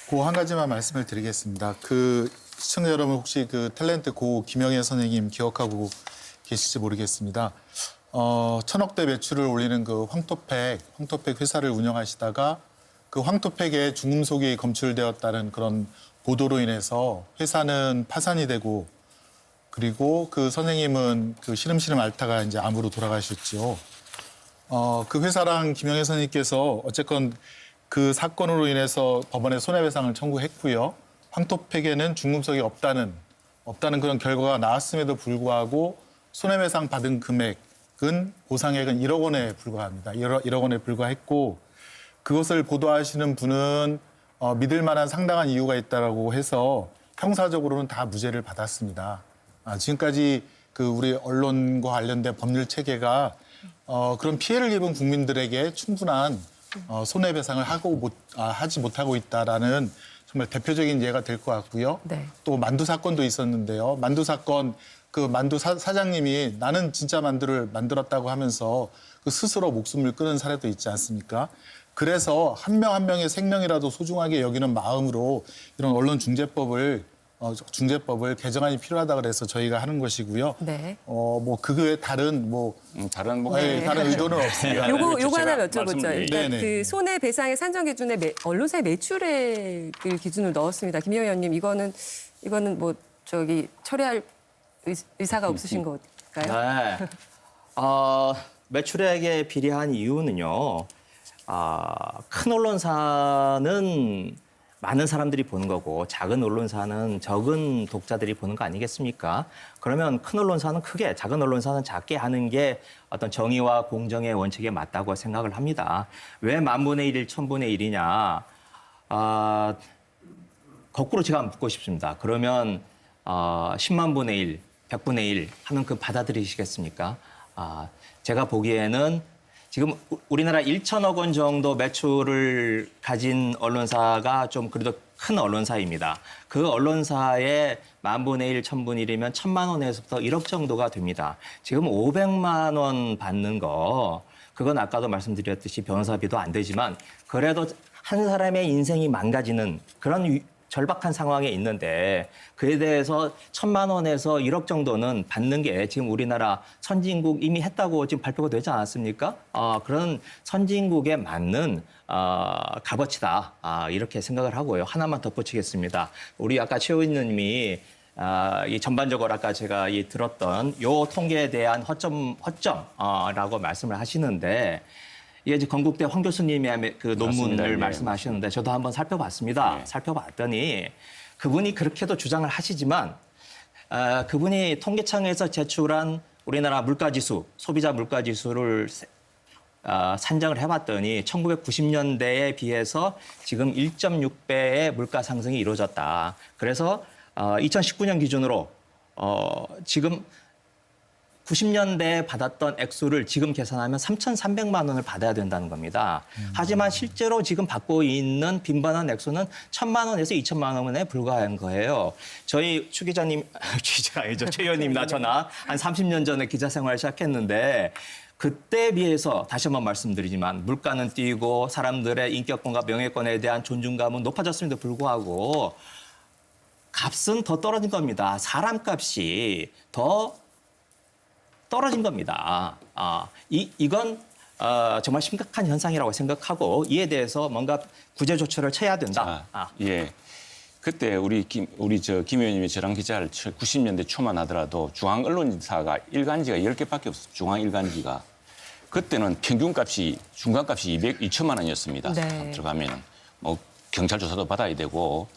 D: 그 한 가지만 말씀을 드리겠습니다. 그 시청자 여러분 혹시 그 탤런트 고 김영애 선생님 기억하고 계실지 모르겠습니다. 1,000억대 매출을 올리는 그 황토팩 회사를 운영하시다가 그 황토팩에 중금속이 검출되었다는 그런 보도로 인해서 회사는 파산이 되고 그리고 그 선생님은 그 시름시름 앓다가 이제 암으로 돌아가셨죠. 그 회사랑 김영애 선생님께서 어쨌건 그 사건으로 인해서 법원에 손해배상을 청구했고요. 황토팩에는 중금속이 없다는 그런 결과가 나왔음에도 불구하고 손해배상 받은 금액은 보상액은 1억 원에 불과합니다. 1억 원에 불과했고 그것을 보도하시는 분은 믿을 만한 상당한 이유가 있다라고 해서 형사적으로는 다 무죄를 받았습니다. 지금까지 그 우리 언론과 관련된 법률 체계가 그런 피해를 입은 국민들에게 충분한 손해배상을 하지 못하고 있다라는 정말 대표적인 예가 될 것 같고요.
C: 네.
D: 또 만두 사건도 있었는데요. 만두 사건 그 만두 사장님이 나는 진짜 만두를 만들었다고 하면서 그 스스로 목숨을 끊은 사례도 있지 않습니까? 그래서 한 명 한 명의 생명이라도 소중하게 여기는 마음으로 이런 언론중재법을 개정안이 필요하다 그래서 저희가 하는 것이고요.
C: 네.
D: 그 외에 다른
E: 다른
D: 다른 의도는 없습니다.
C: 요거 하나
E: 제가
C: 여쭤보죠.
E: 말씀드릴-
C: 일단
D: 네네.
C: 그 손해배상의 산정 기준에 언론사의 매출액을 기준으로 넣었습니다. 김영애 의원님 이거는 뭐 처리할 의사가 없으신 걸까요?
F: 네. 매출액에 비례한 이유는요. 큰 언론사는 많은 사람들이 보는 거고 작은 언론사는 적은 독자들이 보는 거 아니겠습니까? 그러면 큰 언론사는 크게, 작은 언론사는 작게 하는 게 어떤 정의와 공정의 원칙에 맞다고 생각을 합니다. 왜 10,000분의 1, 1,000분의 1이냐? 거꾸로 제가 묻고 싶습니다. 그러면 10만 분의 1, 100분의 1 하면 그 받아들이시겠습니까? 제가 보기에는 지금 우리나라 1,000억 원 정도 매출을 가진 언론사가 좀 그래도 큰 언론사입니다. 그 언론사의 10,000분의 1, 1,000분의 1이면 1,000만 원에서부터 1억 정도가 됩니다. 지금 500만 원 받는 거, 그건 아까도 말씀드렸듯이 변호사비도 안 되지만 그래도 한 사람의 인생이 망가지는 그런 절박한 상황에 있는데 그에 대해서 1,000만 원에서 1억 정도는 받는 게 지금 우리나라 선진국 이미 했다고 지금 발표가 되지 않았습니까? 그런 선진국에 맞는 값어치다 이렇게 생각을 하고요. 하나만 덧붙이겠습니다. 우리 아까 최 의원님이 이 전반적으로 아까 제가 들었던 요 통계에 대한 허점라고 말씀을 하시는데 이게 이제 건국대 황 교수님의 그 논문을
E: 맞습니다. 예.
F: 말씀하시는데 저도 한번 살펴봤습니다.
E: 네.
F: 살펴봤더니 그분이 그렇게도 주장을 하시지만 그분이 통계청에서 제출한 우리나라 물가지수, 소비자 물가지수를 산정을 해봤더니 1990년대에 비해서 지금 1.6배의 물가 상승이 이루어졌다. 그래서 2019년 기준으로 지금 90년대에 받았던 액수를 지금 계산하면 3,300만 원을 받아야 된다는 겁니다. 하지만 실제로 지금 받고 있는 빈번한 액수는 1,000만 원에서 2,000만 원에 불과한 거예요. 저희 추 기자님, 기자가 아니죠. 최 의원님이나 저나 한 30년 전에 기자 생활을 시작했는데 그때에 비해서 다시 한번 말씀드리지만 물가는 뛰고 사람들의 인격권과 명예권에 대한 존중감은 높아졌음에도 불구하고 값은 더 떨어진 겁니다. 사람 값이 더 떨어진 겁니다. 이건 정말 심각한 현상이라고 생각하고 이에 대해서 뭔가 구제 조처를 취해야 된다.
E: 예. 그때 우리 김 의원님이 저랑 기자를 90년대 초만 하더라도 중앙 언론사가 일간지가 10개밖에 없었어요. 중앙 일간지가. 그때는 평균값이 중간값이 2천만 원이었습니다.
C: 네.
E: 들어가면 뭐 경찰 조사도 받아야 되고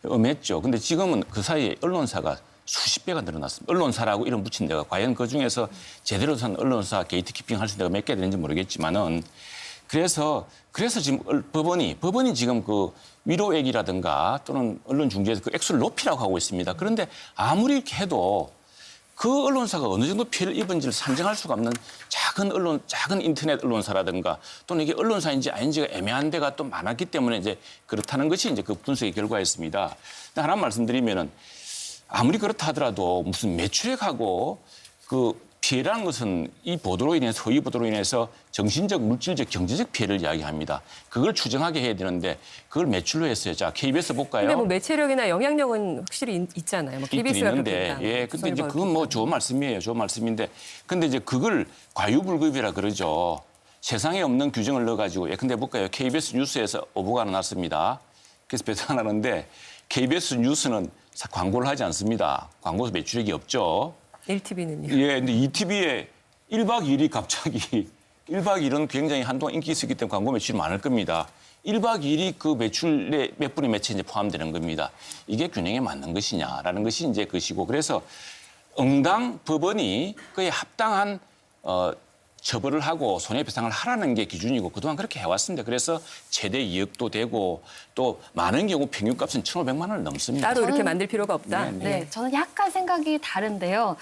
E: 엄했죠. 근데 지금은 그 사이에 언론사가 수십 배가 늘어났습니다. 언론사라고 이름 붙인 데가 과연 그 중에서 제대로 산 언론사 게이트키핑 할 수 있는 데가 몇 개 되는지 모르겠지만은 그래서 지금 법원이 지금 그 위로액이라든가 또는 언론중재에서 그 액수를 높이라고 하고 있습니다. 그런데 아무리 이렇게 해도 그 언론사가 어느 정도 피해를 입은지를 산정할 수가 없는 작은 인터넷 언론사라든가 또는 이게 언론사인지 아닌지가 애매한 데가 또 많았기 때문에 이제 그렇다는 것이 이제 그 분석의 결과였습니다. 근데 하나 말씀드리면은 아무리 그렇다 하더라도 무슨 매출액하고 그 피해라는 것은 이 보도로 인해서 허위 보도로 인해서 정신적, 물질적, 경제적 피해를 이야기합니다. 그걸 추정하게 해야 되는데 그걸 매출로 했어요. 자, KBS 볼까요?
C: 근데 뭐 매체력이나 영향력은 확실히 있잖아요. 뭐 KBS가
E: 있는데, 예, 근데 이제 그건 뭐 좋은 말씀이에요. 좋은 말씀인데, 근데 이제 그걸 과유불급이라 그러죠. 세상에 없는 규정을 넣어가지고, 예, 근데 볼까요? KBS 뉴스에서 오보가 하나 났습니다. 그래서 배상하는데 KBS 뉴스는 광고를 하지 않습니다. 광고 매출액이 없죠.
C: 1TV는요?
E: 예, 근데 2TV에 1박 2일이 갑자기 1박 2일은 굉장히 한동안 인기 있었기 때문에 광고 매출이 많을 겁니다. 1박 2일이 그 매출의 몇 분의 매체에 이제 포함되는 겁니다. 이게 균형에 맞는 것이냐라는 것이 이제 것이고 그래서 응당 법원이 그에 합당한 처벌을 하고 손해배상을 하라는 게 기준이고 그동안 그렇게 해왔습니다. 그래서 최대 2억도 되고 또 많은 경우 평균값은 1,500만 원을 넘습니다.
C: 따로 이렇게 만들 필요가 없다.
G: 네, 저는 약간 생각이 다른데요.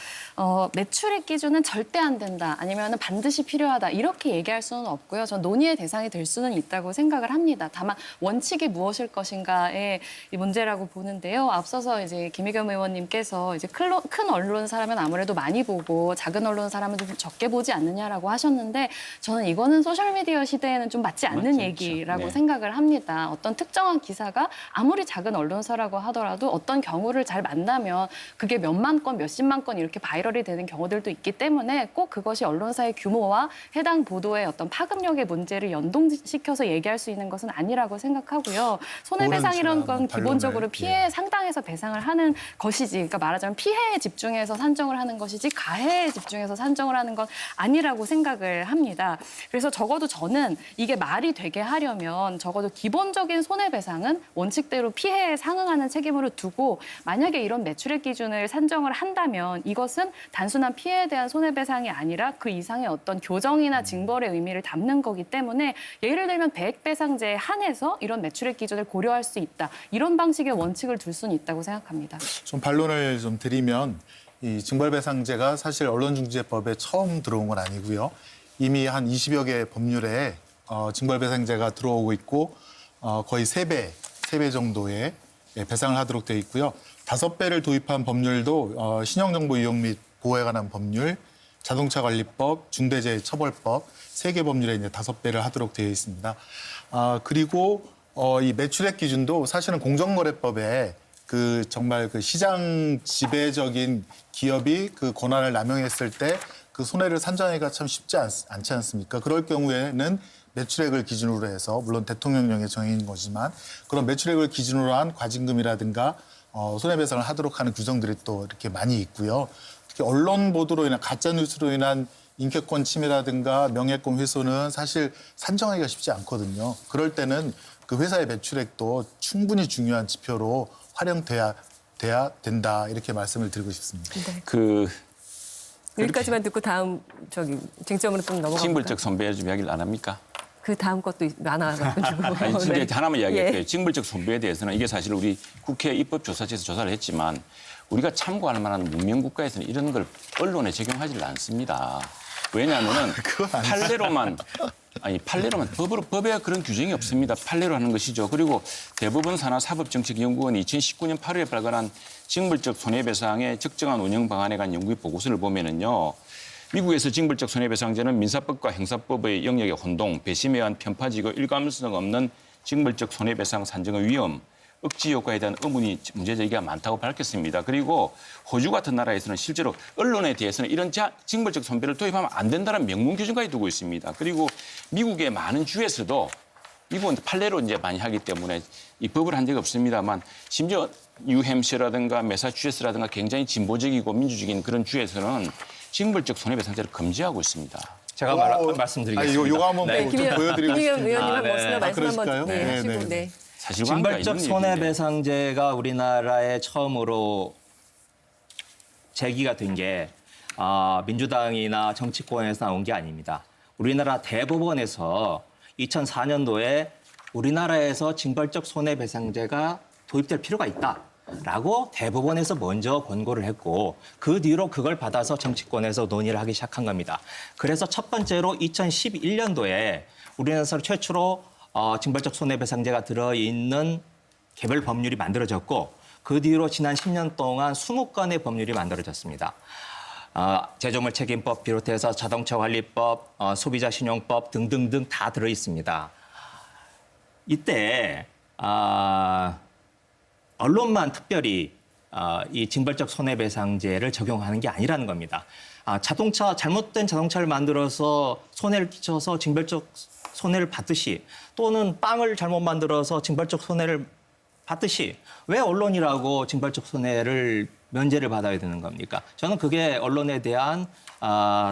G: 매출액 기준은 절대 안 된다, 아니면 반드시 필요하다 이렇게 얘기할 수는 없고요. 전 논의의 대상이 될 수는 있다고 생각을 합니다. 다만 원칙이 무엇일 것인가의 이 문제라고 보는데요. 앞서서 이제 김의겸 의원님께서 이제 큰 언론사라면 아무래도 많이 보고 작은 언론사라면 좀 적게 보지 않느냐라고 하셨는데 저는 이거는 소셜미디어 시대에는 좀 맞지 않는 얘기라고
E: 네.
G: 생각을 합니다. 어떤 특정한 기사가 아무리 작은 언론사라고 하더라도 어떤 경우를 잘 만나면 그게 몇만 건, 몇십만 건 이렇게 바이럴이 되는 경우들도 있기 때문에 꼭 그것이 언론사의 규모와 해당 보도의 어떤 파급력의 문제를 연동시켜서 얘기할 수 있는 것은 아니라고 생각하고요. 손해배상이라는 건 기본적으로 피해에 상당해서 배상을 하는 것이지, 그러니까 말하자면 피해에 집중해서 산정을 하는 것이지 가해에 집중해서 산정을 하는 건 아니라고 생각을 합니다. 그래서 적어도 저는 이게 말이 되게 하려면 적어도 기본적인 손해배상은 원칙대로 피해에 상응하는 책임으로 두고 만약에 이런 매출액 기준을 산정을 한다면 이것은 단순한 피해에 대한 손해배상이 아니라 그 이상의 어떤 교정이나 징벌의 의미를 담는 거기 때문에 예를 들면 배액배상제에 한해서 이런 매출액 기준을 고려할 수 있다. 이런 방식의 원칙을 둘 수는 있다고 생각합니다.
D: 좀 반론을 좀 드리면 이 징벌배상제가 사실 언론중재법에 처음 들어온 건 아니고요. 이미 한 20여 개 법률에 징벌배상제가 들어오고 있고 거의 3배 정도의 배상을 하도록 되어 있고요. 5배를 도입한 법률도 신용정보 이용 및 보호에 관한 법률, 자동차관리법, 중대재해처벌법 3개 법률에 이제 5배를 하도록 되어 있습니다. 그리고 이 매출액 기준도 사실은 공정거래법에 그 정말 그 시장 지배적인 기업이 그 권한을 남용했을 때 그 손해를 산정하기가 참 쉽지 않지 않습니까? 그럴 경우에는 매출액을 기준으로 해서 물론 대통령령에 정해진 거지만 그런 매출액을 기준으로 한 과징금이라든가 손해배상을 하도록 하는 규정들이 또 이렇게 많이 있고요. 특히 언론 보도로 인한 가짜 뉴스로 인한 인격권 침해라든가 명예권 훼손은 사실 산정하기가 쉽지 않거든요. 그럴 때는 그 회사의 매출액도 충분히 중요한 지표로 활용돼야 된다 이렇게 말씀을 드리고 싶습니다.
E: 그
C: 여기까지만 듣고 다음 쟁점으로 좀 넘어가 볼까요?
E: 징벌적 손배 좀 이야기를 안 합니까?
C: 그 다음 것도 많아가지고.
E: 아니, 진짜
C: 네.
E: 하나만 이야기할게요.
C: 예.
E: 징벌적 손배에 대해서는 이게 사실 우리 국회 입법조사처에서 조사를 했지만 우리가 참고할 만한 문명국가에서는 이런 걸 언론에 적용하지를 않습니다. 왜냐하면 판례로만 법에 그런 규정이 없습니다. 판례로 하는 것이죠. 그리고 대법원 산하사법정책연구원이 2019년 8월에 발간한 징벌적 손해배상의 적정한 운영 방안에 관한 연구 보고서를 보면은요. 미국에서 징벌적 손해배상제는 민사법과 형사법의 영역의 혼동, 배심에 의한 편파지고 일관성 없는 징벌적 손해배상 산정의 위험, 억지 효과에 대한 의문이 문제 제기가 많다고 밝혔습니다. 그리고 호주 같은 나라에서는 실제로 언론에 대해서는 이런 징벌적 손배를 도입하면 안 된다는 명문 규정까지 두고 있습니다. 그리고 미국의 많은 주에서도 미국은 판례로 이제 많이 하기 때문에 이 법을 한 적이 없습니다만 심지어 뉴햄셔라든가 매사추세츠라든가 굉장히 진보적이고 민주적인 그런 주에서는 징벌적 손해배상제를 금지하고 있습니다.
F: 제가 말씀드리겠습니다.
D: 이거 한번
F: 네.
D: 좀 보여드리고
C: 김의겸
D: 싶습니다.
C: 의원님 한
F: 네.
C: 말씀 한번
D: 그러실까요?
C: 네,
D: 네,
C: 하시고
D: 네.
C: 네.
E: 사실관계가
F: 징벌적
E: 있는 얘기인데.
F: 손해배상제가 우리나라에 처음으로 제기가 된 게 민주당이나 정치권에서 나온 게 아닙니다. 우리나라 대법원에서 2004년도에 우리나라에서 징벌적 손해배상제가 도입될 필요가 있다라고 대법원에서 먼저 권고를 했고 그 뒤로 그걸 받아서 정치권에서 논의를 하기 시작한 겁니다. 그래서 첫 번째로 2011년도에 우리나라에서 최초로 징벌적 손해배상제가 들어있는 개별 법률이 만들어졌고 그 뒤로 지난 10년 동안 20건의 법률이 만들어졌습니다. 제조물 책임법 비롯해서 자동차 관리법, 소비자 신용법 등등등 다 들어있습니다. 이때 언론만 특별히 이 징벌적 손해배상제를 적용하는 게 아니라는 겁니다. 잘못된 자동차를 만들어서 손해를 끼쳐서 징벌적 손해를 받듯이 또는 빵을 잘못 만들어서 징벌적 손해를 받듯이 왜 언론이라고 징벌적 손해를 면제를 받아야 되는 겁니까? 저는 그게 언론에 대한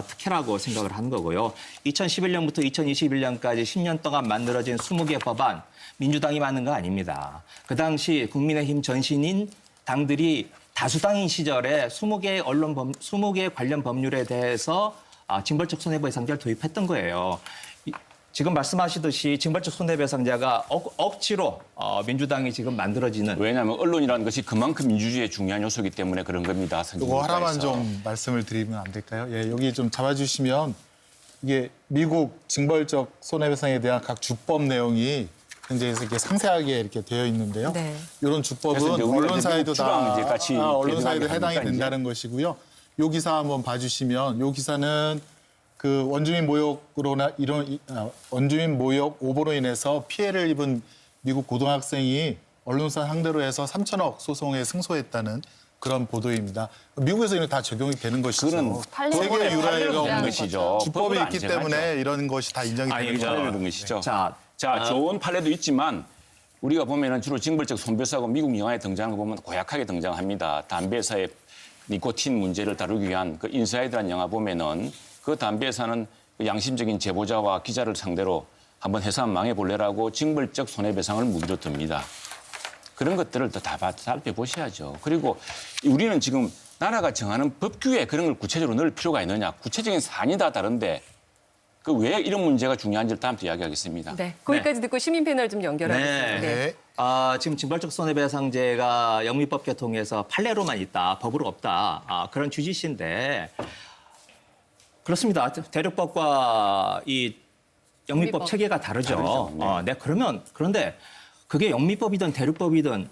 F: 특혜라고 생각을 하는 거고요. 2011년부터 2021년까지 10년 동안 만들어진 20개 법안, 민주당이 만든 거 아닙니다. 그 당시 국민의힘 전신인 당들이 다수당인 시절에 20개 관련 법률에 대해서 징벌적 손해배상제를 도입했던 거예요. 지금 말씀하시듯이 징벌적 손해배상제가 억지로 민주당이 지금 만들어지는
E: 왜냐하면 언론이라는 것이 그만큼 민주주의의 중요한 요소이기 때문에 그런 겁니다.
D: 이거 하나만 좀 말씀을 드리면 안 될까요? 예, 여기 좀 잡아주시면 이게 미국 징벌적 손해배상에 대한 각 주법 내용이 굉장히 이렇게 상세하게 이렇게 되어 있는데요.
C: 네.
D: 이런
E: 그래서
D: 주법은
E: 이제 우리가
D: 언론사에도
E: 이제
D: 다
E: 주랑 이제 같이
D: 언론사에도
E: 대등하게
D: 해당이
E: 하니까
D: 된다는 것이고요. 요 기사 한번 봐주시면 요 기사는 그 원주민 모욕으로나 원주민 모욕 오보로 인해서 피해를 입은 미국 고등학생이 언론사 상대로 해서 3천억 소송에 승소했다는 그런 보도입니다. 미국에서 이런 다 적용이 되는 것이죠.
E: 그거는
D: 세계 유라이가 없는
E: 것이죠.
D: 주법이
E: 법을
D: 있기
E: 안
D: 때문에 이런 것이 다 인정이 되는
E: 그렇죠.
D: 거죠.
E: 그런 것이죠.
F: 자,
E: 좋은 판례도 있지만 우리가 보면은 주로 징벌적 손배사고 미국 영화에 등장하는 거 보면 고약하게 등장합니다. 담배 회사의 니코틴 문제를 다루기 위한 그 인사이드라는 영화 보면은 그 담배 회사는 그 양심적인 제보자와 기자를 상대로 한번 회사 망해볼래라고 징벌적 손해배상을 무기로 듭니다. 그런 것들을 다 살펴보셔야죠. 그리고 우리는 지금 나라가 정하는 법규에 그런 걸 구체적으로 넣을 필요가 있느냐. 구체적인 사안이 다 다른데 그 왜 이런 문제가 중요한지를 다음 주에 이야기하겠습니다.
C: 네, 거기까지 듣고 시민 패널 좀 연결하겠습니다.
F: 네. 지금 징벌적 손해배상제가 영미법 개통에서 판례로만 있다, 법으로 없다 그런 취지신데 그렇습니다. 대륙법과 이 영미법
G: 영미법.
F: 체계가 다르죠.
E: 다르죠. 네.
F: 그런데 그게 영미법이든 대륙법이든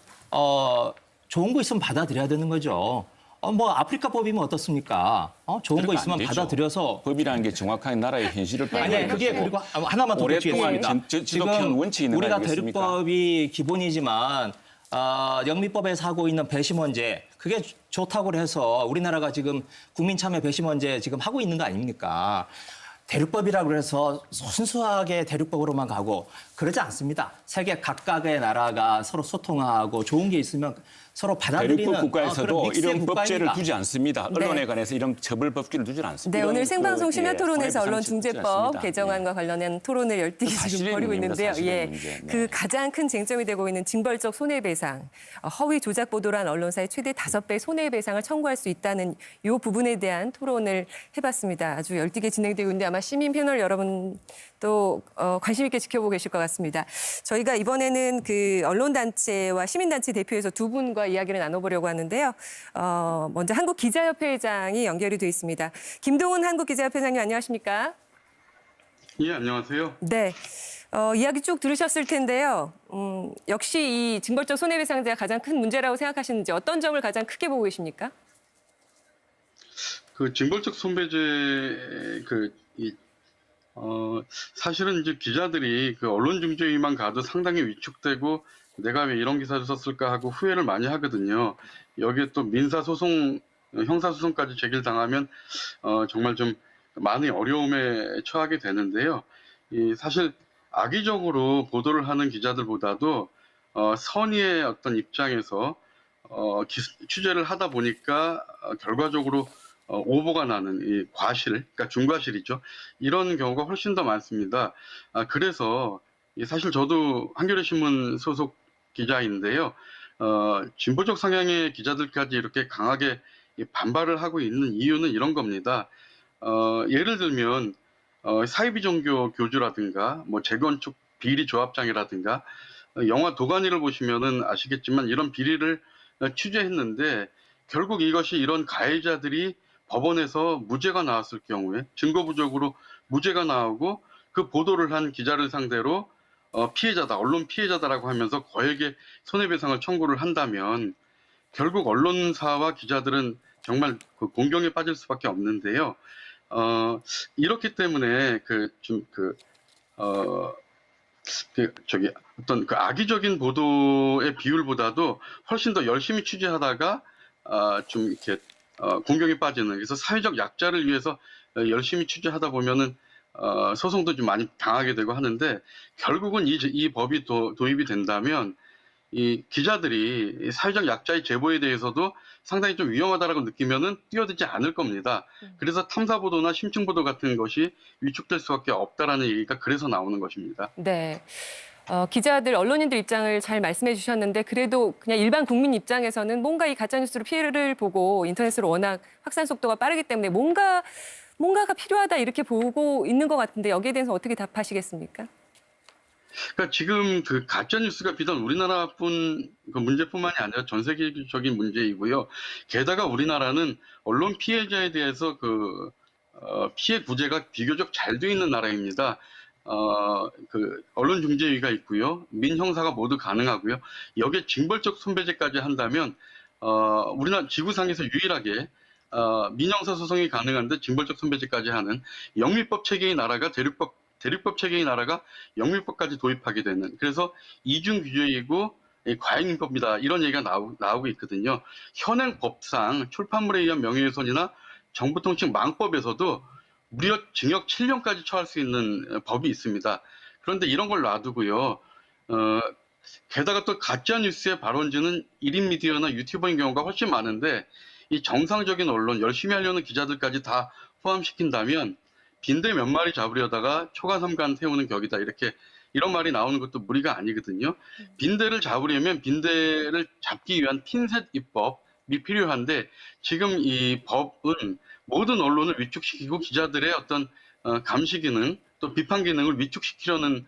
F: 좋은 거 있으면 받아들여야 되는 거죠. 뭐 아프리카 법이면 어떻습니까? 좋은 거
E: 그러니까 안
F: 있으면
E: 되죠.
F: 받아들여서
E: 법이라는 게 정확하게 나라의 현실을
F: 아니 그게 그리고 하나만 더 붙이겠습니다.
E: 오랫동안 지도편 원칙이 있는 거
F: 우리가
E: 아니겠습니까?
F: 대륙법이 기본이지만 영미법에서 하고 있는 배심원제 그게 좋다고 해서 우리나라가 지금 국민참여 배심원제 지금 하고 있는 거 아닙니까? 대륙법이라고 해서 순수하게 대륙법으로만 가고 그러지 않습니다. 세계 각각의 나라가 서로 소통하고 좋은 게 있으면 서로 받아들이는
E: 대륙법
F: 그런
E: 국가에서도
F: 믹스의
E: 이런 법제를
F: 국가입니다.
E: 두지 않습니다.
C: 네.
E: 언론에 관해서 이런 처벌 법규를 두지 않습니다.
C: 네, 오늘
E: 이런
C: 생방송
E: 그,
C: 심야 토론에서
E: 손해배상
C: 언론중재법
E: 두지 않습니다.
C: 개정안과 관련된 토론을 열띠게 지금
E: 사실의
C: 벌이고
E: 문제입니다,
C: 있는데요.
E: 사실의
C: 예,
E: 문제. 네.
C: 그 가장 큰 쟁점이 되고 있는 징벌적 손해배상, 허위 조작 보도를 한 언론사에 최대 5배 손해배상을 청구할 수 있다는 이 부분에 대한 토론을 해봤습니다. 아주 열띠게 진행되고 있는데 아마 시민 패널 여러분 또 관심 있게 지켜보고 계실 것 같습니다. 저희가 이번에는 그 언론단체와 시민단체 대표에서 두 분과 이야기를 나눠보려고 하는데요. 먼저 한국기자협회 회장이 연결이 돼 있습니다. 김동훈 한국기자협회 회장님 안녕하십니까?
H: 예, 안녕하세요.
C: 네. 이야기 쭉 들으셨을 텐데요. 역시 이 징벌적 손해배상제가 가장 큰 문제라고 생각하시는지 어떤 점을 가장 크게 보고 계십니까?
H: 그 징벌적 손배제 사실은 이제 기자들이 그 언론중재위만 가도 상당히 위축되고 내가 왜 이런 기사를 썼을까 하고 후회를 많이 하거든요. 여기에 또 민사소송, 형사소송까지 제기당하면 정말 좀 많은 어려움에 처하게 되는데요. 사실 악의적으로 보도를 하는 기자들보다도 선의의 어떤 입장에서 취재를 하다 보니까 결과적으로 오보가 나는 이 과실, 그러니까 중과실이죠. 이런 경우가 훨씬 더 많습니다. 그래서 사실 저도 한겨레 신문 소속 기자인데요. 진보적 성향의 기자들까지 이렇게 강하게 반발을 하고 있는 이유는 이런 겁니다. 예를 들면 사이비 종교 교주라든가 뭐 재건축 비리 조합장이라든가 영화 도가니를 보시면은 아시겠지만 이런 비리를 취재했는데 결국 이것이 이런 가해자들이 법원에서 무죄가 나왔을 경우에 증거 부족으로 무죄가 나오고 그 보도를 한 기자를 상대로 피해자다, 언론 피해자다라고 하면서 거액의 손해배상을 청구를 한다면 결국 언론사와 기자들은 정말 그 공경에 빠질 수밖에 없는데요. 이렇기 때문에 어떤 그 악의적인 보도의 비율보다도 훨씬 더 열심히 취재하다가 좀 이렇게 공경에 빠지는, 그래서 사회적 약자를 위해서 열심히 취재하다 보면은 소송도 좀 많이 당하게 되고 하는데 결국은 이 법이 도입이 된다면 이 기자들이 사회적 약자의 제보에 대해서도 상당히 좀 위험하다라고 느끼면은 뛰어들지 않을 겁니다. 그래서 탐사 보도나 심층 보도 같은 것이 위축될 수밖에 없다라는 얘기가 그래서 나오는 것입니다.
C: 네. 기자들, 언론인들 입장을 잘 말씀해 주셨는데 그래도 그냥 일반 국민 입장에서는 뭔가 이 가짜뉴스로 피해를 보고 인터넷으로 워낙 확산 속도가 빠르기 때문에 뭔가가 필요하다 이렇게 보고 있는 것 같은데 여기에 대해서 어떻게 답하시겠습니까?
H: 그러니까 지금 그 가짜 뉴스가 비단 우리나라뿐 그 문제뿐만이 아니라 전 세계적인 문제이고요. 게다가 우리나라는 언론 피해자에 대해서 그 피해 구제가 비교적 잘 돼 있는 나라입니다. 그 언론중재위가 있고요, 민형사가 모두 가능하고요. 여기에 징벌적 손배제까지 한다면 우리나라 지구상에서 유일하게 민형사 소송이 가능한데 징벌적 손배제까지 하는 영미법 체계의 나라가 대륙법 체계의 나라가 영미법까지 도입하게 되는, 그래서 이중 규제이고 과잉법이다 이런 얘기가 나오고 있거든요. 현행 법상 출판물에 의한 명예훼손이나 정보통신 망법에서도 무려 징역 7년까지 처할 수 있는 법이 있습니다. 그런데 이런 걸 놔두고요. 게다가 또 가짜뉴스의 발원지는 1인 미디어나 유튜버인 경우가 훨씬 많은데 이 정상적인 언론, 열심히 하려는 기자들까지 다 포함시킨다면 빈대 몇 마리 잡으려다가 초가삼간 태우는 격이다. 이런 말이 나오는 것도 무리가 아니거든요. 빈대를 잡으려면 빈대를 잡기 위한 핀셋 입법이 필요한데 지금 이 법은 모든 언론을 위축시키고 기자들의 어떤 감시 기능 또 비판 기능을 위축시키려는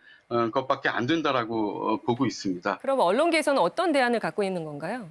H: 것밖에 안 된다라고 보고 있습니다.
C: 그럼 언론계에서는 어떤 대안을 갖고 있는 건가요?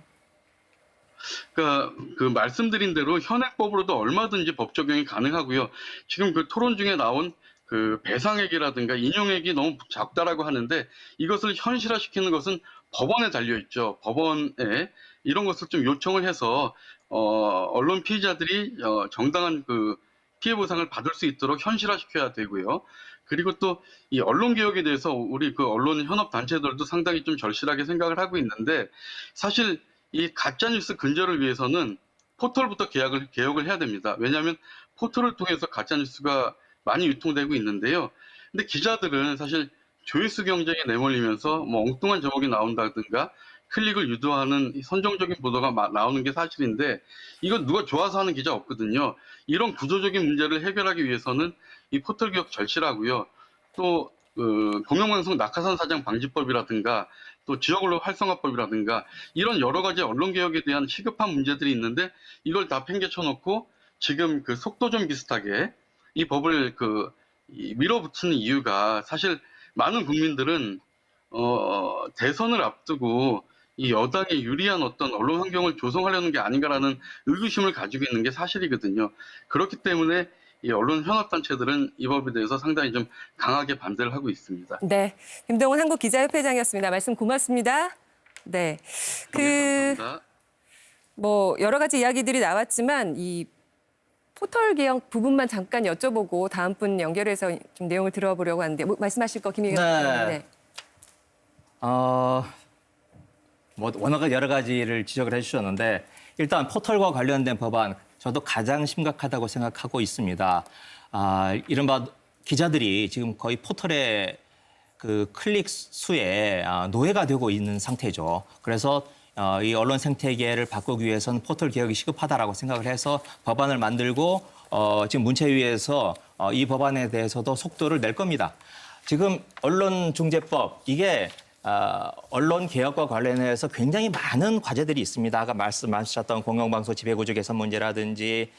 H: 그러니까 그 말씀드린 대로 현행법으로도 얼마든지 법 적용이 가능하고요. 지금 그 토론 중에 나온 그 배상액이라든가 인용액이 너무 작다라고 하는데 이것을 현실화시키는 것은 법원에 달려 있죠. 법원에 이런 것을 좀 요청을 해서 언론 피해자들이 정당한 그 피해 보상을 받을 수 있도록 현실화시켜야 되고요. 그리고 또 이 언론 개혁에 대해서 우리 그 언론 현업 단체들도 상당히 좀 절실하게 생각을 하고 있는데 사실 이 가짜뉴스 근절을 위해서는 포털부터 개혁을 해야 됩니다. 왜냐하면 포털을 통해서 가짜뉴스가 많이 유통되고 있는데요. 근데 기자들은 사실 조회수 경쟁에 내몰리면서 뭐 엉뚱한 제목이 나온다든가 클릭을 유도하는 이 선정적인 보도가 나오는 게 사실인데 이건 누가 좋아서 하는 기자 없거든요. 이런 구조적인 문제를 해결하기 위해서는 이 포털 개혁 절실하고요. 또 공영방송 낙하산 사장 방지법이라든가 또 지역 언론 활성화법이라든가 이런 여러 가지 언론 개혁에 대한 시급한 문제들이 있는데 이걸 다 팽개쳐 놓고 지금 그 속도 좀 비슷하게 이 법을 밀어붙이는 이유가 사실 많은 국민들은 대선을 앞두고 이 여당에 유리한 어떤 언론 환경을 조성하려는 게 아닌가라는 의구심을 가지고 있는 게 사실이거든요. 그렇기 때문에 이 언론 현업단체들은 이 법에 대해서 상당히 좀 강하게 반대를 하고 있습니다.
C: 네, 김동훈 한국기자협회장이었습니다. 말씀 고맙습니다. 네,
H: 감사합니다.
C: 뭐 여러 가지 이야기들이 나왔지만 이 포털 개혁 부분만 잠깐 여쭤보고 다음 분 연결해서 좀 내용을 들어보려고 하는데 말씀하실 거 김희경 의원님.
F: 네. 뭐 워낙 여러 가지를 지적을 해주셨는데 일단 포털과 관련된 법안 저도 가장 심각하다고 생각하고 있습니다. 이른바 기자들이 지금 거의 포털의 그 클릭 수에 노예가 되고 있는 상태죠. 그래서 이 언론 생태계를 바꾸기 위해서는 포털 개혁이 시급하다라고 생각을 해서 법안을 만들고 지금 문체위에서 이 법안에 대해서도 속도를 낼 겁니다. 지금 언론중재법 이게 언론 개혁과 관련해서 굉장히 많은 과제들이 있습니다. 아까 말씀하셨던 공영방송 지배구조 개선 문제라든지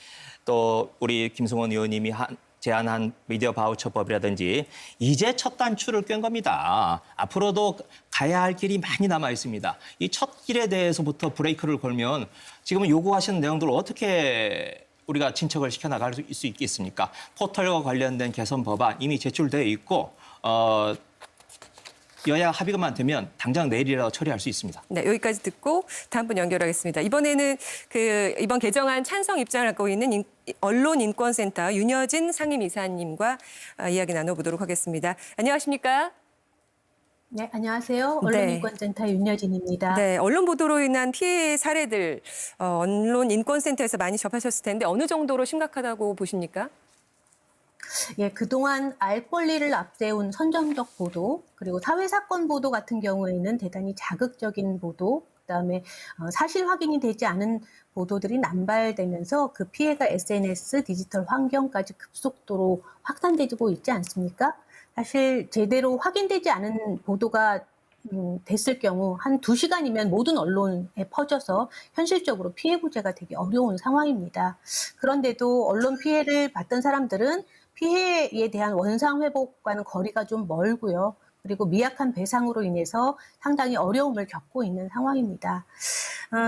F: 또 우리 김승원 의원님이 제안한 미디어 바우처법이라든지 이제 첫 단추를 꿰는 겁니다. 앞으로도 가야 할 길이 많이 남아 있습니다. 이 첫 길에 대해서부터 브레이크를 걸면 지금 요구하시는 내용들을 어떻게 우리가 진척을 시켜나갈 수 있겠습니까? 포털과 관련된 개선 법안 이미 제출되어 있고 여야 합의가만 되면 당장 내일이라도 처리할 수 있습니다.
C: 네, 여기까지 듣고 다음 분 연결하겠습니다. 이번에는 이번 개정안 찬성 입장을 갖고 있는 언론인권센터 윤여진 상임이사님과 이야기 나눠보도록 하겠습니다. 안녕하십니까?
I: 네, 안녕하세요. 언론인권센터 윤여진입니다.
C: 네, 언론 보도로 인한 피해 사례들 언론인권센터에서 많이 접하셨을 텐데 어느 정도로 심각하다고 보십니까?
I: 예, 그동안 알 권리를 앞세운 선정적 보도, 그리고 사회사건 보도 같은 경우에는 대단히 자극적인 보도, 그다음에 사실 확인이 되지 않은 보도들이 남발되면서 그 피해가 SNS, 디지털 환경까지 급속도로 확산되고 있지 않습니까? 사실 제대로 확인되지 않은 보도가 됐을 경우 한 2시간이면 모든 언론에 퍼져서 현실적으로 피해 구제가 되기 어려운 상황입니다. 그런데도 언론 피해를 받던 사람들은 피해에 대한 원상 회복과는 거리가 좀 멀고요. 그리고 미약한 배상으로 인해서 상당히 어려움을 겪고 있는 상황입니다.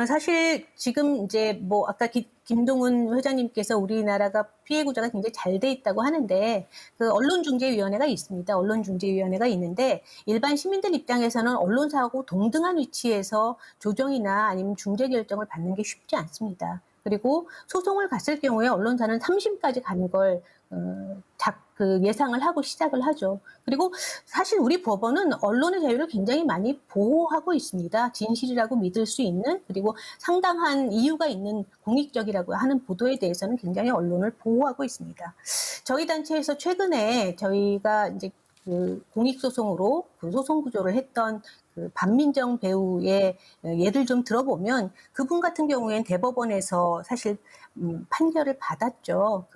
I: 사실 지금 이제 뭐 아까 김동훈 회장님께서 우리나라가 피해 구제가 굉장히 잘 돼 있다고 하는데 그 언론중재위원회가 있습니다. 언론중재위원회가 있는데 일반 시민들 입장에서는 언론사하고 동등한 위치에서 조정이나 아니면 중재 결정을 받는 게 쉽지 않습니다. 그리고 소송을 갔을 경우에 언론사는 3심까지 가는 걸 예상을 하고 시작을 하죠. 그리고 사실 우리 법원은 언론의 자유를 굉장히 많이 보호하고 있습니다. 진실이라고 믿을 수 있는 그리고 상당한 이유가 있는 공익적이라고 하는 보도에 대해서는 굉장히 언론을 보호하고 있습니다. 저희 단체에서 최근에 저희가 이제 그 공익소송으로 그 소송 구조를 했던 그 반민정 배우의 예를 좀 들어보면 그분 같은 경우에는 대법원에서 사실 판결을 받았죠.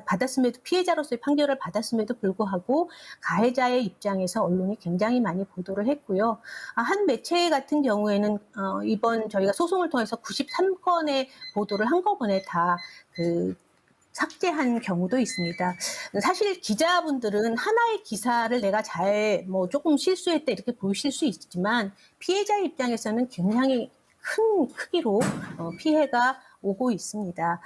I: 받았음에도 피해자로서의 판결을 받았음에도 불구하고 가해자의 입장에서 언론이 굉장히 많이 보도를 했고요. 한 매체 같은 경우에는 이번 저희가 소송을 통해서 93건의 보도를 한꺼번에 다 삭제한 경우도 있습니다. 사실 기자분들은 하나의 기사를 내가 조금 실수했다 이렇게 보실 수 있지만 피해자 입장에서는 굉장히 큰 크기로 피해가 오고 있습니다.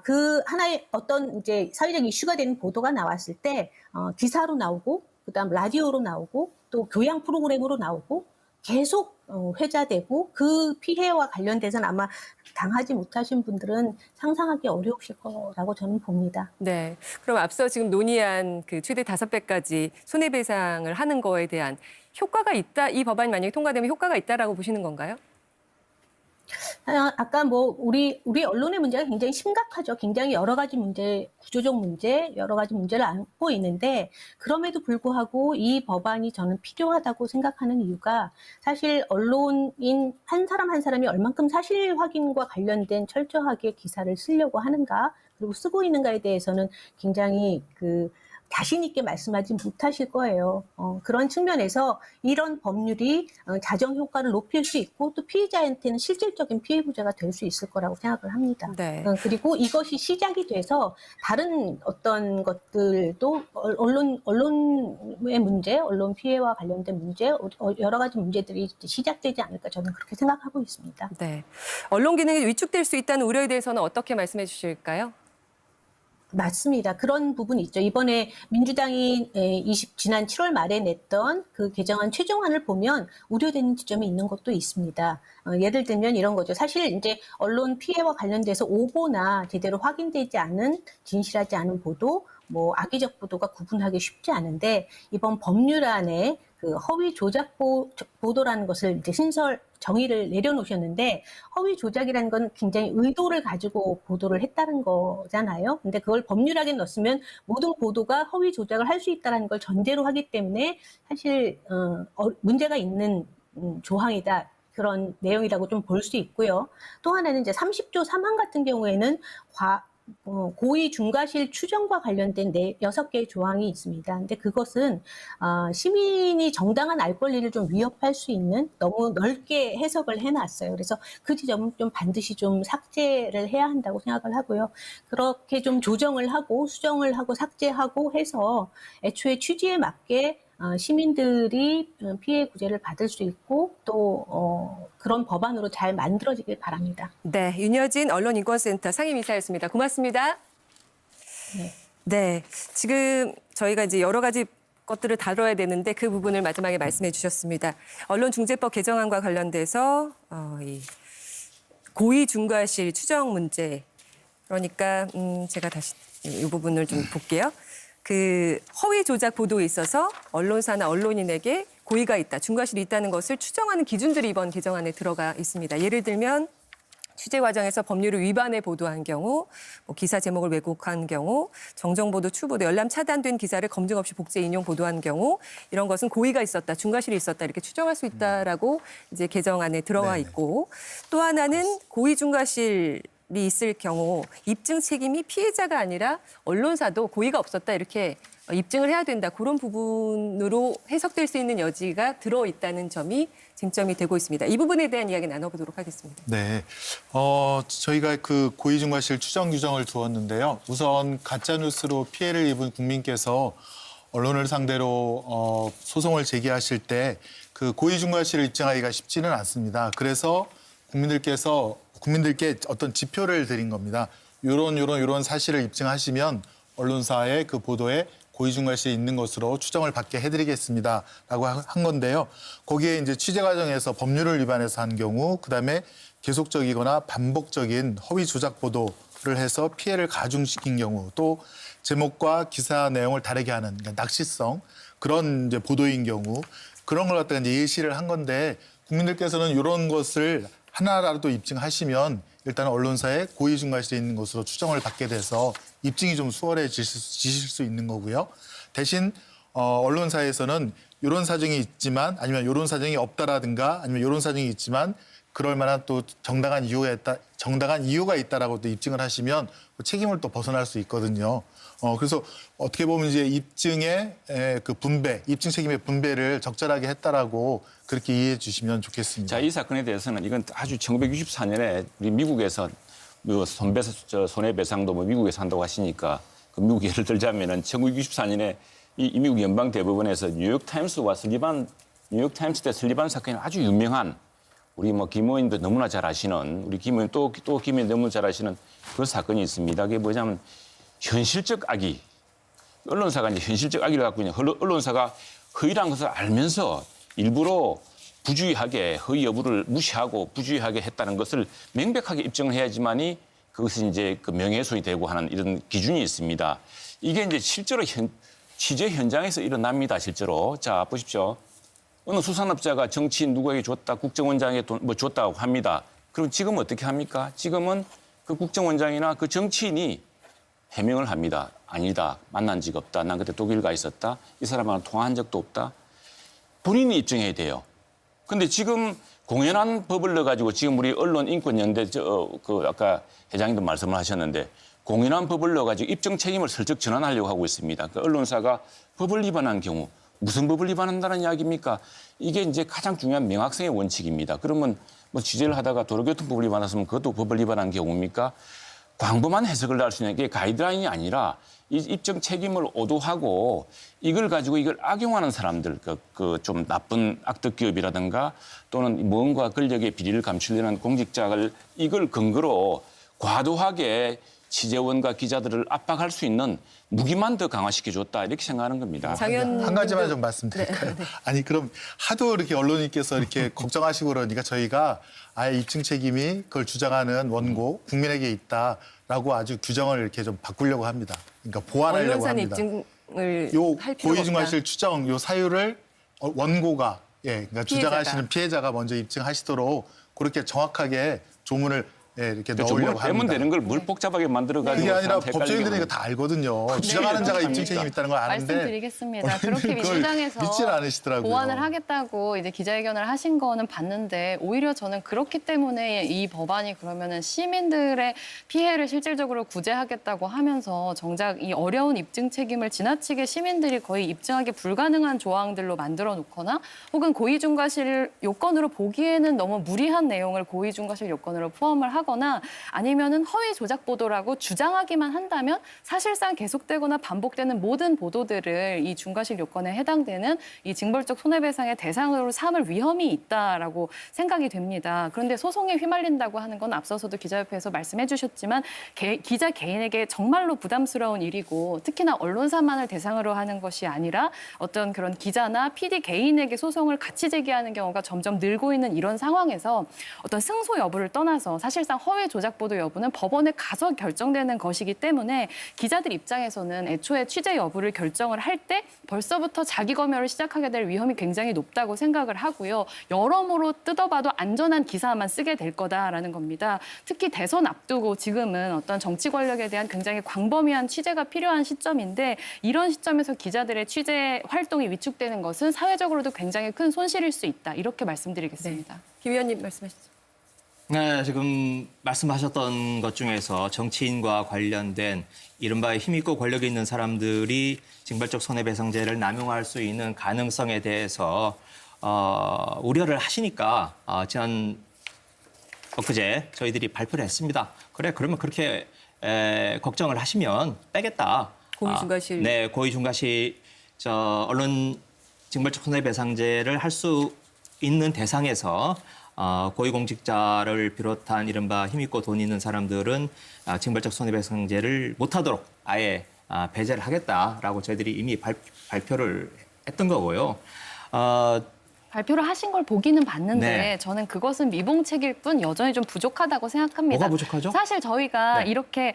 I: 그 하나의 어떤 이제 사회적 이슈가 되는 보도가 나왔을 때 기사로 나오고 그다음 라디오로 나오고 또 교양 프로그램으로 나오고 계속 회자되고 그 피해와 관련돼서는 아마 당하지 못하신 분들은 상상하기 어려우실 거라고 저는 봅니다.
C: 네. 그럼 앞서 지금 논의한 그 최대 5배까지 손해배상을 하는 거에 대한 효과가 있다. 이 법안이 만약에 통과되면 효과가 있다라고 보시는 건가요?
I: 아까 뭐 우리 언론의 문제가 굉장히 심각하죠. 굉장히 여러 가지 문제, 구조적 문제, 여러 가지 문제를 안고 있는데 그럼에도 불구하고 이 법안이 저는 필요하다고 생각하는 이유가 사실 언론인 한 사람 한 사람이 얼만큼 사실 확인과 관련된 철저하게 기사를 쓰려고 하는가 그리고 쓰고 있는가에 대해서는 굉장히 자신 있게 말씀하지 못하실 거예요. 그런 측면에서 이런 법률이 자정 효과를 높일 수 있고 또 피해자한테는 실질적인 피해 부자가 될 수 있을 거라고 생각을 합니다.
C: 네.
I: 그리고 이것이 시작이 돼서 다른 어떤 것들도 언론의 문제, 언론 피해와 관련된 문제, 여러 가지 문제들이 시작되지 않을까 저는 그렇게 생각하고 있습니다.
C: 네. 언론 기능이 위축될 수 있다는 우려에 대해서는 어떻게 말씀해 주실까요?
I: 맞습니다. 그런 부분이 있죠. 이번에 민주당이 지난 7월 말에 냈던 그 개정안 최종안을 보면 우려되는 지점이 있는 것도 있습니다. 예를 들면 이런 거죠. 사실 이제 언론 피해와 관련돼서 오보나 제대로 확인되지 않은 진실하지 않은 보도, 뭐 악의적 보도가 구분하기 쉽지 않은데 이번 법률안에 그 허위 조작 보도라는 것을 이제 신설 정의를 내려놓으셨는데 허위 조작이라는 건 굉장히 의도를 가지고 보도를 했다는 거잖아요. 근데 그걸 법률안에 넣었으면 모든 보도가 허위 조작을 할 수 있다는 걸 전제로 하기 때문에 사실 문제가 있는 조항이다. 그런 내용이라고 좀 볼 수 있고요. 또 하나는 이제 30조 3항 같은 경우에는 고의 중과실 추정과 관련된 6개의 조항이 있습니다. 근데 그것은 시민이 정당한 알 권리를 좀 위협할 수 있는 너무 넓게 해석을 해놨어요. 그래서 그 지점은 좀 반드시 좀 삭제를 해야 한다고 생각을 하고요. 그렇게 좀 조정을 하고 수정을 하고 삭제하고 해서 애초에 취지에 맞게 시민들이 피해 구제를 받을 수 있고 또 그런 법안으로 잘 만들어지길 바랍니다.
C: 네, 윤여진 언론인권센터 상임이사였습니다. 고맙습니다.
I: 네.
C: 네, 지금 저희가 이제 여러 가지 것들을 다뤄야 되는데 그 부분을 마지막에 말씀해 주셨습니다. 언론중재법 개정안과 관련돼서 이 고의 중과실 추정 문제, 그러니까 제가 다시 이 부분을 좀 볼게요. 그 허위 조작 보도에 있어서 언론사나 언론인에게 고의가 있다, 중과실이 있다는 것을 추정하는 기준들이 이번 개정안에 들어가 있습니다. 예를 들면 취재 과정에서 법률을 위반해 보도한 경우, 뭐 기사 제목을 왜곡한 경우, 정정보도, 추보도, 열람 차단된 기사를 검증 없이 복제 인용 보도한 경우 이런 것은 고의가 있었다, 중과실이 있었다 이렇게 추정할 수 있다라고 이제 개정안에 들어가 있고 또 하나는 고의 중과실 이 있을 경우 입증 책임이 피해자가 아니라 언론사도 고의가 없었다 이렇게 입증을 해야 된다. 그런 부분으로 해석될 수 있는 여지가 들어있다는 점이 쟁점이 되고 있습니다. 이 부분에 대한 이야기 나눠보도록 하겠습니다.
D: 네, 저희가 그 고의중과실 추정 규정을 두었는데요. 우선 가짜뉴스로 피해를 입은 국민께서 언론을 상대로 소송을 제기하실 때 그 고의중과실을 입증하기가 쉽지는 않습니다. 그래서 국민들께 어떤 지표를 드린 겁니다. 요런 사실을 입증하시면 언론사의 그 보도에 고의중과실이 있는 것으로 추정을 받게 해드리겠습니다라고 한 건데요. 거기에 이제 취재 과정에서 법률을 위반해서 한 경우, 그다음에 계속적이거나 반복적인 허위 조작 보도를 해서 피해를 가중시킨 경우, 또 제목과 기사 내용을 다르게 하는 그러니까 낚시성 그런 이제 보도인 경우, 그런 걸 갖다가 이제 예시를 한 건데 국민들께서는 이런 것을 하나라도 입증하시면 일단 언론사에 고의중과실이 있는 것으로 추정을 받게 돼서 입증이 좀 수월해지실 수 있는 거고요. 대신 언론사에서는 이런 사정이 있지만 아니면 이런 사정이 없다라든가 아니면 이런 사정이 있지만 그럴 만한 또 정당한 이유가 있다라고 또 입증을 하시면 책임을 또 벗어날 수 있거든요. 그래서 어떻게 보면 이제 입증의 그 입증 책임의 분배를 적절하게 했다라고 그렇게 이해해 주시면 좋겠습니다.
E: 자, 이 사건에 대해서는 이건 아주 1964년에 우리 미국에서 손해배상도 미국에서 한다고 하시니까 그 미국 예를 들자면은 1964년에 이 미국 연방 대법원에서 뉴욕타임스 대 슬리반 사건이 아주 유명한 우리 김 의원님도 너무나 잘 아시는 우리 김 의원 또 김 의원 너무 잘 아시는 그 사건이 있습니다. 그게 뭐냐면 현실적 악의. 언론사가 이제 현실적 악의를 갖고 있는 언론사가 허위라는 것을 알면서 일부러 부주의하게 허위 여부를 무시하고 부주의하게 했다는 것을 명백하게 입증을 해야지만이 그것이 이제 그 명예훼손이 되고 하는 이런 기준이 있습니다. 이게 이제 실제로 취재 현장에서 일어납니다. 실제로. 자, 보십시오. 어느 수산업자가 정치인 누구에게 줬다, 국정원장에게 줬다고 합니다. 그럼 지금 어떻게 합니까? 지금은 그 국정원장이나 그 정치인이 해명을 합니다. 아니다. 만난 적 없다. 난 그때 독일 가 있었다. 이 사람하고 통화한 적도 없다. 본인이 입증해야 돼요. 근데 지금 공연한 법을 넣어가지고 지금 우리 언론인권연대 아까 회장님도 말씀을 하셨는데 공연한 법을 넣어가지고 입증 책임을 슬쩍 전환하려고 하고 있습니다. 그 언론사가 법을 위반한 경우 무슨 법을 위반한다는 이야기입니까? 이게 이제 가장 중요한 명확성의 원칙입니다. 그러면 뭐 취재를 하다가 도로교통법을 위반했으면 그것도 법을 위반한 경우입니까? 광범한 해석을 할 수 있는 게 가이드라인이 아니라 이 입증 책임을 오도하고 이걸 가지고 이걸 악용하는 사람들, 그 좀 나쁜 악덕 기업이라든가 또는 뭔가 권력의 비리를 감추려는 공직자를 이걸 근거로 과도하게 취재원과 기자들을 압박할 수 있는 무기만 더 강화시켜줬다 이렇게 생각하는 겁니다.
C: 장현
D: 한 가지만
C: 님도-
D: 좀 말씀드릴까요? 아니 그럼 하도 이렇게 언론인께서 이렇게 걱정하시고 그러니까 저희가 아예 입증 책임이 그걸 주장하는 원고 국민에게 있다라고 아주 규정을 이렇게 좀 바꾸려고 합니다. 그러니까 보완하려고
C: 언론사는
D: 합니다.
C: 입증을
D: 요
C: 할 필요가
D: 고의중과실
C: 없다.
D: 추정 요 사유를 원고가 그러니까 주장하시는 피해자가 먼저 입증하시도록 그렇게 정확하게 조문을 이렇게
E: 조문을
D: 넣으려고
E: 빼면
D: 합니다.
E: 되는 걸 뭘 복잡하게 만들어가지고
D: 그게 아니라
E: 사람한테 헷갈리게
D: 법조인들은 이거 다 알거든요. 주장하는 자가 입증 책임이 있다는 걸 아는데
G: 말씀드리겠습니다. 그렇게
D: 그걸
G: 민주당에서
D: 믿질 않으시더라고요.
G: 보완을 하겠다고 이제 기자회견을 하신 거는 봤는데 오히려 저는 그렇기 때문에 이 법안이 그러면은 시민들의 피해를 실질적으로 구제하겠다고 하면서 정작 이 어려운 입증 책임을 지나치게 시민들이 거의 입증하기 불가능한 조항들로 만들어 놓거나 혹은 고의중과실 요건으로 보기에는 너무 무리한 내용을 고의중과실 요건으로 포함을 하거나 아니면은 허위 조작 보도라고 주장하기만 한다면 사실상 계속되거나 반복되는 모든 보도들을 이 중과실 요건에 해당되는 이 징벌적 손해배상의 대상으로 삼을 위험이 있다라고 생각이 됩니다. 그런데 소송에 휘말린다고 하는 건 앞서서도 기자협회에서 말씀해 주셨지만 기자 개인에게 정말로 부담스러운 일이고 특히나 언론사만을 대상으로 하는 것이 아니라 어떤 그런 기자나 PD 개인에게 소송을 같이 제기하는 경우가 점점 늘고 있는 이런 상황에서 어떤 승소 여부를 떠나서 사실상 허위 조작 보도 여부는 법원에 가서 결정되는 것이기 때문에 기자들 입장에서는 애초에 취재 여부를 결정을 할 때 벌써부터 자기 검열을 시작하게 될 위험이 굉장히 높다고 생각을 하고요. 여러모로 뜯어봐도 안전한 기사만 쓰게 될 거다라는 겁니다. 특히 대선 앞두고 지금은 어떤 정치 권력에 대한 굉장히 광범위한 취재가 필요한 시점인데 이런 시점에서 기자들의 취재 활동이 위축되는 것은 사회적으로도 굉장히 큰 손실일 수 있다. 이렇게 말씀드리겠습니다.
C: 김 의원님 말씀하시죠.
F: 네, 지금 말씀하셨던 것 중에서 정치인과 관련된 이른바 힘있고 권력이 있는 사람들이 징벌적 손해배상제를 남용할 수 있는 가능성에 대해서 우려를 하시니까 지난 엊그제 저희들이 발표를 했습니다. 그래, 그러면 그렇게 걱정을 하시면 빼겠다.
C: 고의중과실.
F: 네, 고의중과실 언론 징벌적 손해배상제를 할 수 있는 대상에서 고위공직자를 비롯한 이른바 힘있고 돈 있는 사람들은 징벌적 손해배상제를 못하도록 아예 배제를 하겠다라고 저희들이 이미 발표를 했던 거고요.
G: 발표를 하신 걸 보기는 봤는데
F: 네.
G: 저는 그것은 미봉책일 뿐 여전히 좀 부족하다고 생각합니다.
F: 뭐가 부족하죠?
G: 사실 저희가
F: 네.
G: 이렇게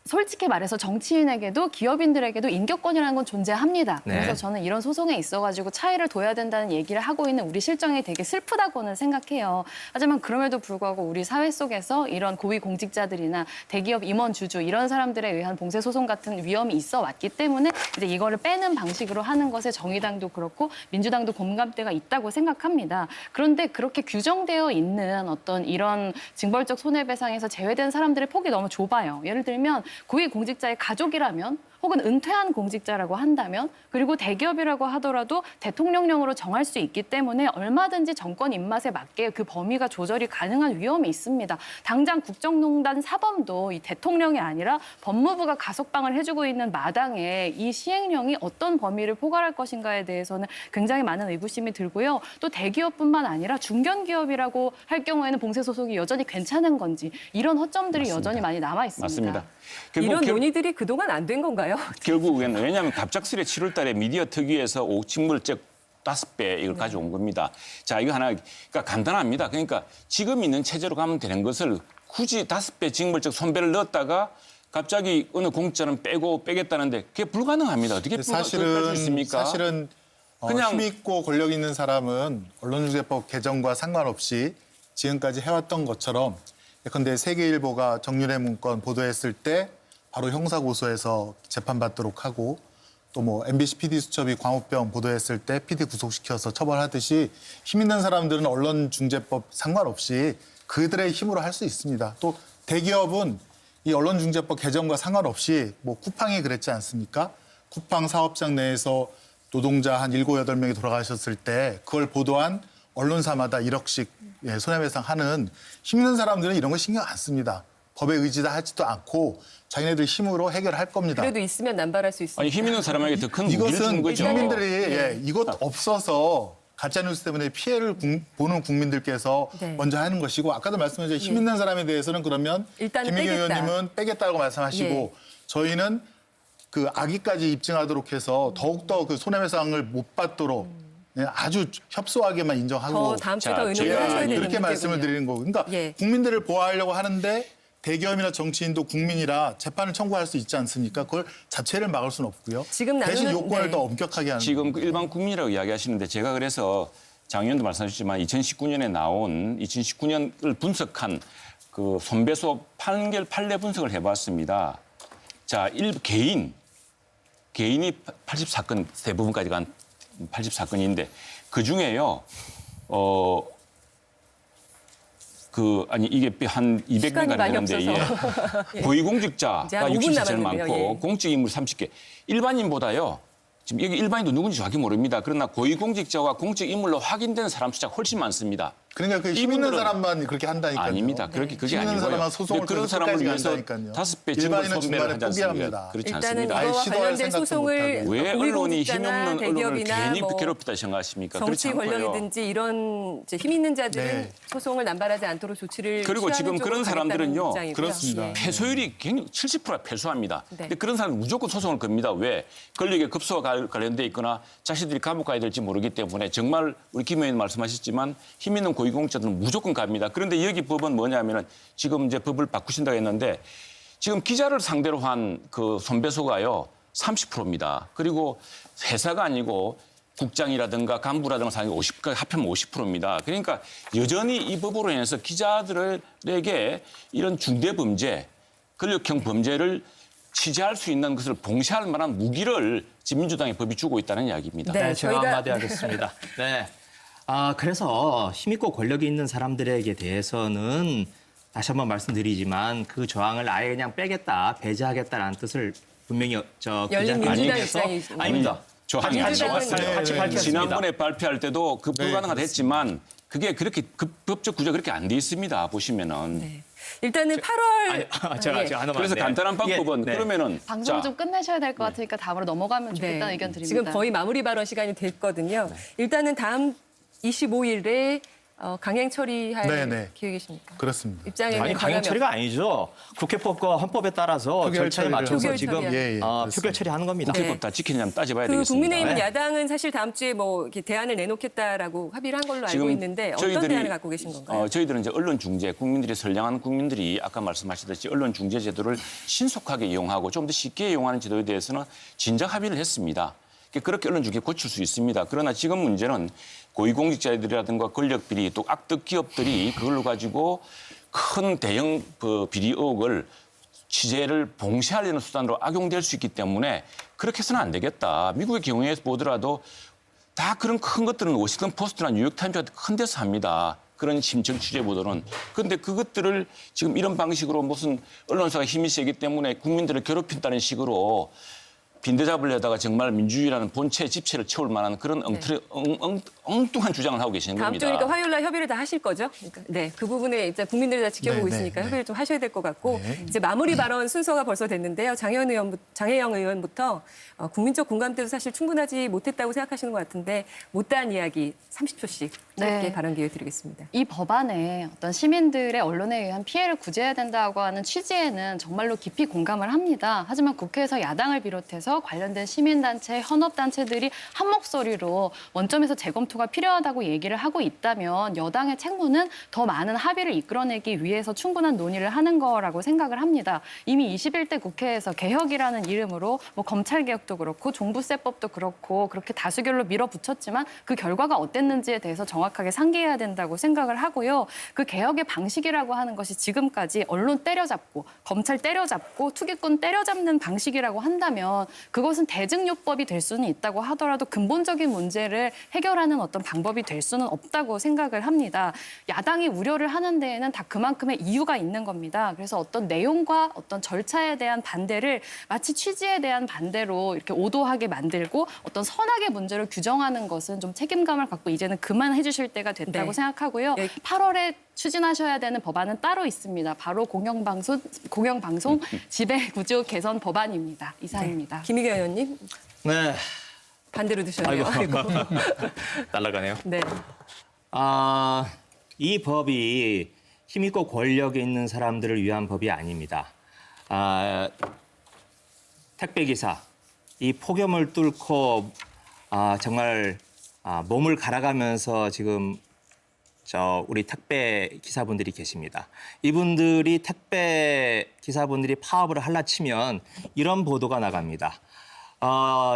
G: 솔직히 말해서 정치인에게도 기업인들에게도 인격권이라는 건 존재합니다.
F: 네.
G: 그래서 저는 이런 소송에 있어가지고 차이를 둬야 된다는 얘기를 하고 있는 우리 실정이 되게 슬프다고는 생각해요. 하지만 그럼에도 불구하고 우리 사회 속에서 이런 고위공직자들이나 대기업 임원 주주 이런 사람들에 의한 봉쇄 소송 같은 위험이 있어 왔기 때문에 이제 이거를 빼는 방식으로 하는 것에 정의당도 그렇고 민주당도 공감대가 있다고 생각합니다. 그런데 그렇게 규정되어 있는 어떤 이런 징벌적 손해배상에서 제외된 사람들의 폭이 너무 좁아요. 예를 들면 고위공직자의 가족이라면 혹은 은퇴한 공직자라고 한다면 그리고 대기업이라고 하더라도 대통령령으로 정할 수 있기 때문에 얼마든지 정권 입맛에 맞게 그 범위가 조절이 가능한 위험이 있습니다. 당장 국정농단 사범도 이 대통령이 아니라 법무부가 가석방을 해주고 있는 마당에 이 시행령이 어떤 범위를 포괄할 것인가에 대해서는 굉장히 많은 의구심이 들고요. 또 대기업뿐만 아니라 중견기업이라고 할 경우에는 봉쇄 소송이 여전히 괜찮은 건지 이런 허점들이
E: 맞습니다.
G: 여전히 많이 남아 있습니다.
E: 맞습니다.
C: 이런 논의들이 그동안 안 된 건가요?
E: 결국에는 왜냐하면 갑작스레 7월 달에 미디어 특위에서 징벌적 5배 이걸 가져온 겁니다. 자, 이거 하나 그러니까 간단합니다. 그러니까 지금 있는 체제로 가면 되는 것을 굳이 5배 징벌적 손배를 넣었다가 갑자기 어느 공직자는 빼겠다는데 그게 불가능합니다. 어떻게 그럴 수 있습니까?
D: 사실은
E: 그냥-
D: 힘 있고 권력 있는 사람은 언론중재법 개정과 상관없이 지금까지 해왔던 것처럼 예컨대 세계일보가 정윤회 문건 보도했을 때 바로 형사고소해서 재판받도록 하고 또 뭐 MBC PD 수첩이 광우병 보도했을 때 PD 구속시켜서 처벌하듯이 힘 있는 사람들은 언론중재법 상관없이 그들의 힘으로 할 수 있습니다. 또 대기업은 이 언론중재법 개정과 상관없이 뭐 쿠팡이 그랬지 않습니까? 쿠팡 사업장 내에서 노동자 한 7, 8명이 돌아가셨을 때 그걸 보도한 언론사마다 1억씩 손해배상하는 힘 있는 사람들은 이런 거 신경 안 씁니다. 법에 의지다 하지도 않고 자기네들 힘으로 해결할 겁니다.
C: 그래도 있으면 남발할 수 있습니다.
E: 아니 힘 있는 사람에게 더 큰 무기를 주는
D: 이것은
E: 거죠.
D: 국민들이 이것 없어서 가짜뉴스 때문에 피해를 보는 국민들께서
C: 네.
D: 먼저 하는 것이고 아까도 말씀하신 힘 있는 사람에 대해서는 그러면
C: 일단은
D: 김민경
C: 빼겠다.
D: 의원님은 빼겠다고 말씀하시고
C: 예.
D: 저희는 그 악의까지 입증하도록 해서 더욱더 그 손해배상을 못 받도록 아주 협소하게만 인정하고
C: 더 다음 주에
E: 자,
C: 더 의논을
E: 제가
C: 하셔야 되는
D: 그렇게 말씀을
C: 문제군요.
D: 드리는 거고. 그러니까
C: 예.
D: 국민들을 보호하려고 하는데 대기업이나 정치인도 국민이라 재판을 청구할 수 있지 않습니까? 그걸 자체를 막을 수는 없고요.
C: 지금
D: 대신
C: 나누는-
D: 요건을
C: 네.
D: 더 엄격하게 하는
E: 지금 그 일반 국민이라고 이야기하시는데 제가 그래서 장 의원도 말씀하셨지만 2019년에 나온 2019년을 분석한 그 손배소 판결 판례 분석을 해봤습니다. 자, 개인이 80사건 대부분까지 간 80사건인데 그 중에요. 이게 한 200명까지
C: 시간이 많이
E: 되는데
C: 없어서.
E: 예. 고위공직자가
C: 이제 한 5분
E: 60개 제일
C: 남았는데요.
E: 많고
C: 예.
E: 공직인물 30개. 일반인보다요. 지금 여기 일반인도 누군지 정확히 모릅니다. 그러나 고위공직자와 공직인물로 확인된 사람 숫자가 훨씬 많습니다.
D: 그러니까 그 힘 있는
E: 이분들은-
D: 사람만 그렇게 한다니까요.
E: 아닙니다. 그게
D: 힘 있는
E: 아니고요.
D: 사람만 소송을
E: 근데 그런
D: 계속
E: 사람을
D: 끝까지
E: 위해서
D: 간다니까요.
E: 5배 증거
D: 일반인은
E: 선배를
D: 중간에
E: 하지 않습니까?
D: 포기합니다.
E: 그렇지
C: 일단은
E: 않습니다.
D: 아예
C: 이거와
D: 시도할
C: 관련된
D: 생각도
C: 소송을
D: 못하고.
E: 왜 언론이
C: 고위공직자나
E: 힘없는 언론을
C: 대기업이나
E: 괜히
C: 뭐
E: 괴롭히다 생각하십니까? 그렇지
C: 정치
E: 않고요.
C: 권력이든지 이런 이제 힘 있는 자들은
D: 네.
C: 소송을 남발하지 않도록 조치를
E: 그리고
C: 취하는
E: 지금
C: 쪽으로
E: 그런
C: 가겠다는
E: 사람들은요.
C: 입장이고요.
D: 그렇습니다.
C: 예.
E: 패소율이 굉장히 70%가 패소합니다.
C: 네.
E: 근데 그런 사람은 무조건 소송을 겁니다. 왜? 권력의 급소와 관련돼 있거나 자신들이 감옥 가야 될지 모르기 때문에 정말 우리 김 의원 말씀하셨지만 힘 있는 고위공직자들은 무조건 갑니다. 그런데 여기 법은 뭐냐면은 지금 이제 법을 바꾸신다고 했는데 지금 기자를 상대로 한 그 손배소가요 30%입니다. 그리고 회사가 아니고 국장이라든가 간부라든가 상위 50, 합하면 50%입니다. 그러니까 여전히 이 법으로 인해서 기자들에게 이런 중대범죄, 권력형 범죄를 취재할 수 있는 것을 봉쇄할 만한 무기를 지금 민주당의 법이 주고 있다는 이야기입니다.
C: 네,
F: 네, 제가
C: 저희가-
F: 한마디 하겠습니다. 네. 그래서 힘있고 권력이 있는 사람들에게 대해서는 다시 한번 말씀드리지만 그 조항을 아예 그냥 빼겠다, 배제하겠다라는 뜻을 분명히
C: 열린민주당
F: 기자님께서
C: 입장이십니다.
F: 아닙니다.
E: 조항이
F: 같이
C: 아니죠.
F: 밝혔습니다.
E: 지난번에 발표할 때도 그
D: 네,
E: 불가능하다
D: 그렇습니다.
E: 했지만 그게 그렇게 법적 구조가 그렇게 안 돼 있습니다. 보시면은.
C: 네. 일단은 8월
F: 제가
C: 예.
F: 지금 하나만
E: 그래서
F: 네.
E: 간단한 방법은
F: 예, 네.
E: 그러면은
G: 방송
E: 자,
G: 좀 끝내셔야 될 것 같으니까 다음으로 넘어가면 좋겠다는 의견 드립니다.
C: 지금 거의 마무리 발언 시간이 됐거든요. 일단은 다음 25일에 강행 처리할
D: 네, 네.
C: 계획이십니까?
D: 그렇습니다.
C: 입장에는
F: 아니 강행
C: 변함이
F: 처리가 아니죠. 국회법과 헌법에 따라서
D: 표결
F: 절차에
D: 처리를
F: 맞춰서
C: 하고.
F: 지금
C: 표결
D: 처리. 예,
F: 표결
D: 그렇습니다.
F: 처리하는 겁니다.
C: 네.
E: 국회법 다 지키느냐 따져봐야
C: 그
E: 되겠습니다.
C: 국민의힘은
F: 네.
C: 야당은 사실 다음 주에 뭐 이렇게 대안을 내놓겠다라고 합의를 한 걸로 알고 있는데 어떤 대안을 갖고 계신 건가요?
E: 저희들은 이제 언론 중재, 국민들이 선량한 국민들이 아까 말씀하셨듯이 언론 중재 제도를 신속하게 이용하고 좀 더 쉽게 이용하는 제도에 대해서는 진작 합의를 했습니다. 그렇게 언론 중재 고칠 수 있습니다. 그러나 지금 문제는 고위공직자들이라든가 권력 비리 또 악덕 기업들이 그걸로 가지고 큰 대형 비리 의혹을 취재를 봉쇄하려는 수단으로 악용될 수 있기 때문에 그렇게 해서는 안 되겠다. 미국의 경우에 보더라도 다 그런 큰 것들은 워싱턴 포스트나 뉴욕타임즈 같은 큰 데서 합니다. 그런 심층 취재 보도는. 그런데 그것들을 지금 이런 방식으로 무슨 언론사가 힘이 세기 때문에 국민들을 괴롭힌다는 식으로 빈대 잡으려다가 정말 민주주의라는 본체 집체를 채울 만한 그런 엉뚱한 주장을 하고 계시는
C: 다음
E: 겁니다.
C: 주니까 화요일 날 협의를 다 하실 거죠? 그러니까 네, 그 부분에 이제 국민들이 다 지켜보고
D: 네, 네,
C: 있으니까
D: 네.
C: 협의를 좀 하셔야 될 것 같고 이제 마무리 발언 순서가 벌써 됐는데요. 장혜영 의원부터 국민적 공감대도 사실 충분하지 못했다고 생각하시는 것 같은데 못다한 이야기 30초씩 짧게
G: 네.
C: 발언 기회 드리겠습니다.
G: 이 법안에 어떤 시민들의 언론에 의한 피해를 구제해야 된다고 하는 취지에는 정말로 깊이 공감을 합니다. 하지만 국회에서 야당을 비롯해서 관련된 시민단체, 현업단체들이 한 목소리로 원점에서 재검토가 필요하다고 얘기를 하고 있다면 여당의 책무는 더 많은 합의를 이끌어내기 위해서 충분한 논의를 하는 거라고 생각을 합니다. 이미 21대 국회에서 개혁이라는 이름으로 뭐 검찰개혁도 그렇고 종부세법도 그렇고 그렇게 다수결로 밀어붙였지만 그 결과가 어땠는지 어땠는지에 대해서 정확하게 상기해야 된다고 생각을 하고요. 그 개혁의 방식이라고 하는 것이 지금까지 언론 때려잡고 검찰 때려잡고 투기꾼 때려잡는 방식이라고 한다면 그것은 대증요법이 될 수는 있다고 하더라도 근본적인 문제를 해결하는 어떤 방법이 될 수는 없다고 생각을 합니다. 야당이 우려를 하는 데에는 다 그만큼의 이유가 있는 겁니다. 그래서 어떤 내용과 어떤 절차에 대한 반대를 마치 취지에 대한 반대로 이렇게 오도하게 만들고 어떤 선악의 문제를 규정하는 것은 좀 책임감을 갖고 이제는 그만해 주실 때가 됐다고
C: 네.
G: 생각하고요. 8월에 추진하셔야 되는 법안은 따로 있습니다. 바로 공영방송 지배구조 개선 법안입니다. 이상입니다.
C: 김희경 의원님
F: 네,
C: 반대로 드셨네요.
F: 아이고. 날아가네요.
C: 네.
F: 이 법이 힘있고 권력이 있는 사람들을 위한 법이 아닙니다. 택배기사, 이 폭염을 뚫고 정말 몸을 갈아가면서 지금 우리 택배 기사분들이 계십니다. 이분들이 택배 기사분들이 파업을 할라치면 이런 보도가 나갑니다.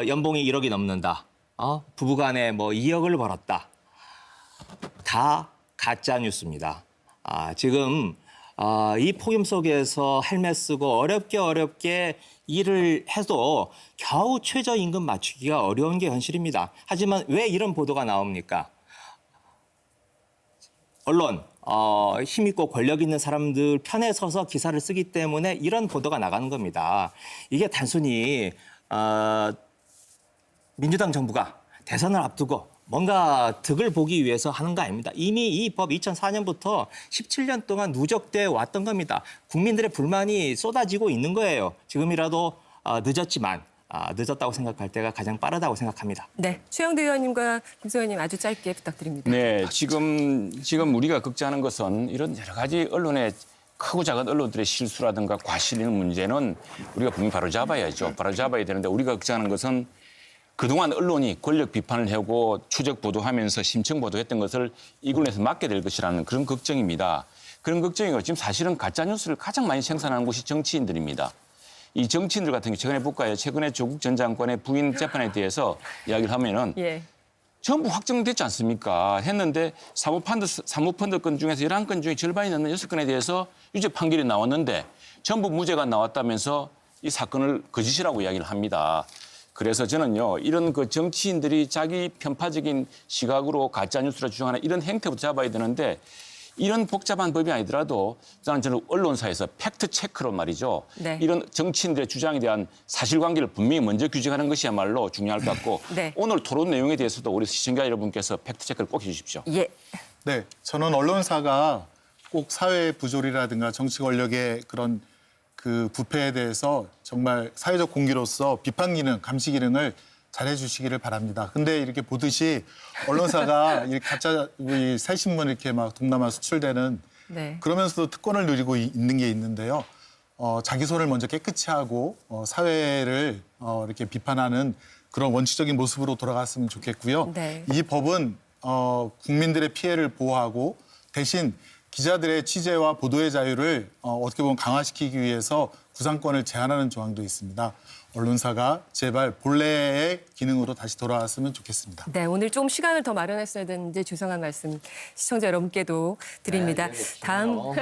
F: 연봉이 1억이 넘는다. 부부간에 뭐 2억을 벌었다. 다 가짜 뉴스입니다. 지금 이 폭염 속에서 헬멧 쓰고 어렵게 일을 해도 겨우 최저임금 맞추기가 어려운 게 현실입니다. 하지만 왜 이런 보도가 나옵니까? 언론, 힘있고 권력 있는 사람들 편에 서서 기사를 쓰기 때문에 이런 보도가 나가는 겁니다. 이게 단순히 민주당 정부가 대선을 앞두고 뭔가 득을 보기 위해서 하는 거 아닙니다. 이미 이 법 2004년부터 17년 동안 누적돼 왔던 겁니다. 국민들의 불만이 쏟아지고 있는 거예요. 지금이라도 늦었지만 늦었다고 생각할 때가 가장 빠르다고 생각합니다.
C: 네, 최영두 의원님과 김수현 의원님 아주 짧게 부탁드립니다.
E: 네, 지금 우리가 걱정하는 것은 이런 여러 가지 언론의 크고 작은 언론들의 실수라든가 과실의 문제는 우리가 분명히 바로잡아야죠. 바로잡아야 되는데 우리가 걱정하는 것은 그동안 언론이 권력 비판을 하고 추적 보도하면서 심층 보도했던 것을 이걸로해서 막게 될 것이라는 그런 걱정입니다. 그런 걱정이고 지금 사실은 가짜뉴스를 가장 많이 생산하는 곳이 정치인들입니다. 이 정치인들 같은 경우 최근에 볼까요? 최근에 조국 전 장관의 부인 재판에 대해서 이야기를 하면은
C: 예.
E: 전부 확정됐지 않습니까? 했는데 사모펀드 건 중에서 11건 중에 절반이 넘는 6건에 대해서 유죄 판결이 나왔는데 전부 무죄가 나왔다면서 이 사건을 거짓이라고 이야기를 합니다. 그래서 저는요, 이런 그 정치인들이 자기 편파적인 시각으로 가짜뉴스를 주장하는 이런 행태부터 잡아야 되는데 이런 복잡한 법이 아니더라도 저는 언론사에서 팩트체크로 말이죠.
C: 네.
E: 이런 정치인들의 주장에 대한 사실관계를 분명히 먼저 규정하는 것이야말로 중요할 것 같고
C: 네.
E: 오늘 토론 내용에 대해서도 우리 시청자 여러분께서 팩트체크를 꼭 해주십시오.
C: 예.
D: 네, 저는 언론사가 꼭 사회 부조리라든가 정치 권력의 그런 그 부패에 대해서 정말 사회적 공기로서 비판 기능, 감시 기능을 잘해 주시기를 바랍니다. 근데 이렇게 보듯이 언론사가 이 가짜 새 신문 이렇게 막 동남아 수출되는
C: 네.
D: 그러면서도 특권을 누리고 있는 게 있는데요. 자기 손을 먼저 깨끗이 하고 사회를 이렇게 비판하는 그런 원칙적인 모습으로 돌아갔으면 좋겠고요.
C: 네.
D: 이 법은 국민들의 피해를 보호하고 대신 기자들의 취재와 보도의 자유를 어떻게 보면 강화시키기 위해서 구상권을 제한하는 조항도 있습니다. 언론사가 제발 본래의 기능으로 다시 돌아왔으면 좋겠습니다.
C: 네, 오늘 좀 시간을 더 마련했어야 되는데 죄송한 말씀 시청자 여러분께도 드립니다. 다음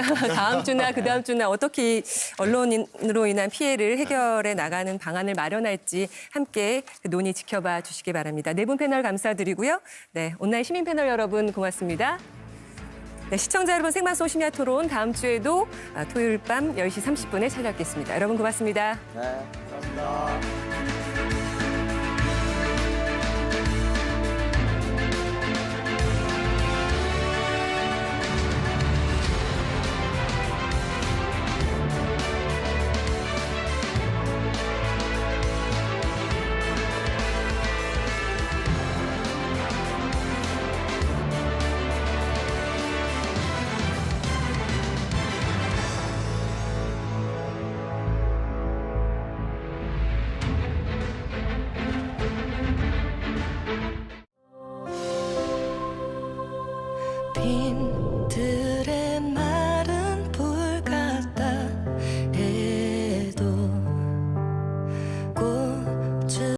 C: 주나 그다음 주나 어떻게 언론으로 인한 피해를 해결해 나가는 방안을 마련할지 함께 논의 지켜봐 주시기 바랍니다. 네 분 패널 감사드리고요. 네, 온라인 시민 패널 여러분 고맙습니다. 네, 시청자 여러분 생방송 심야 토론 다음 주에도 토요일 밤 10시 30분에 찾아뵙겠습니다. 여러분 고맙습니다.
F: 네, 감사합니다.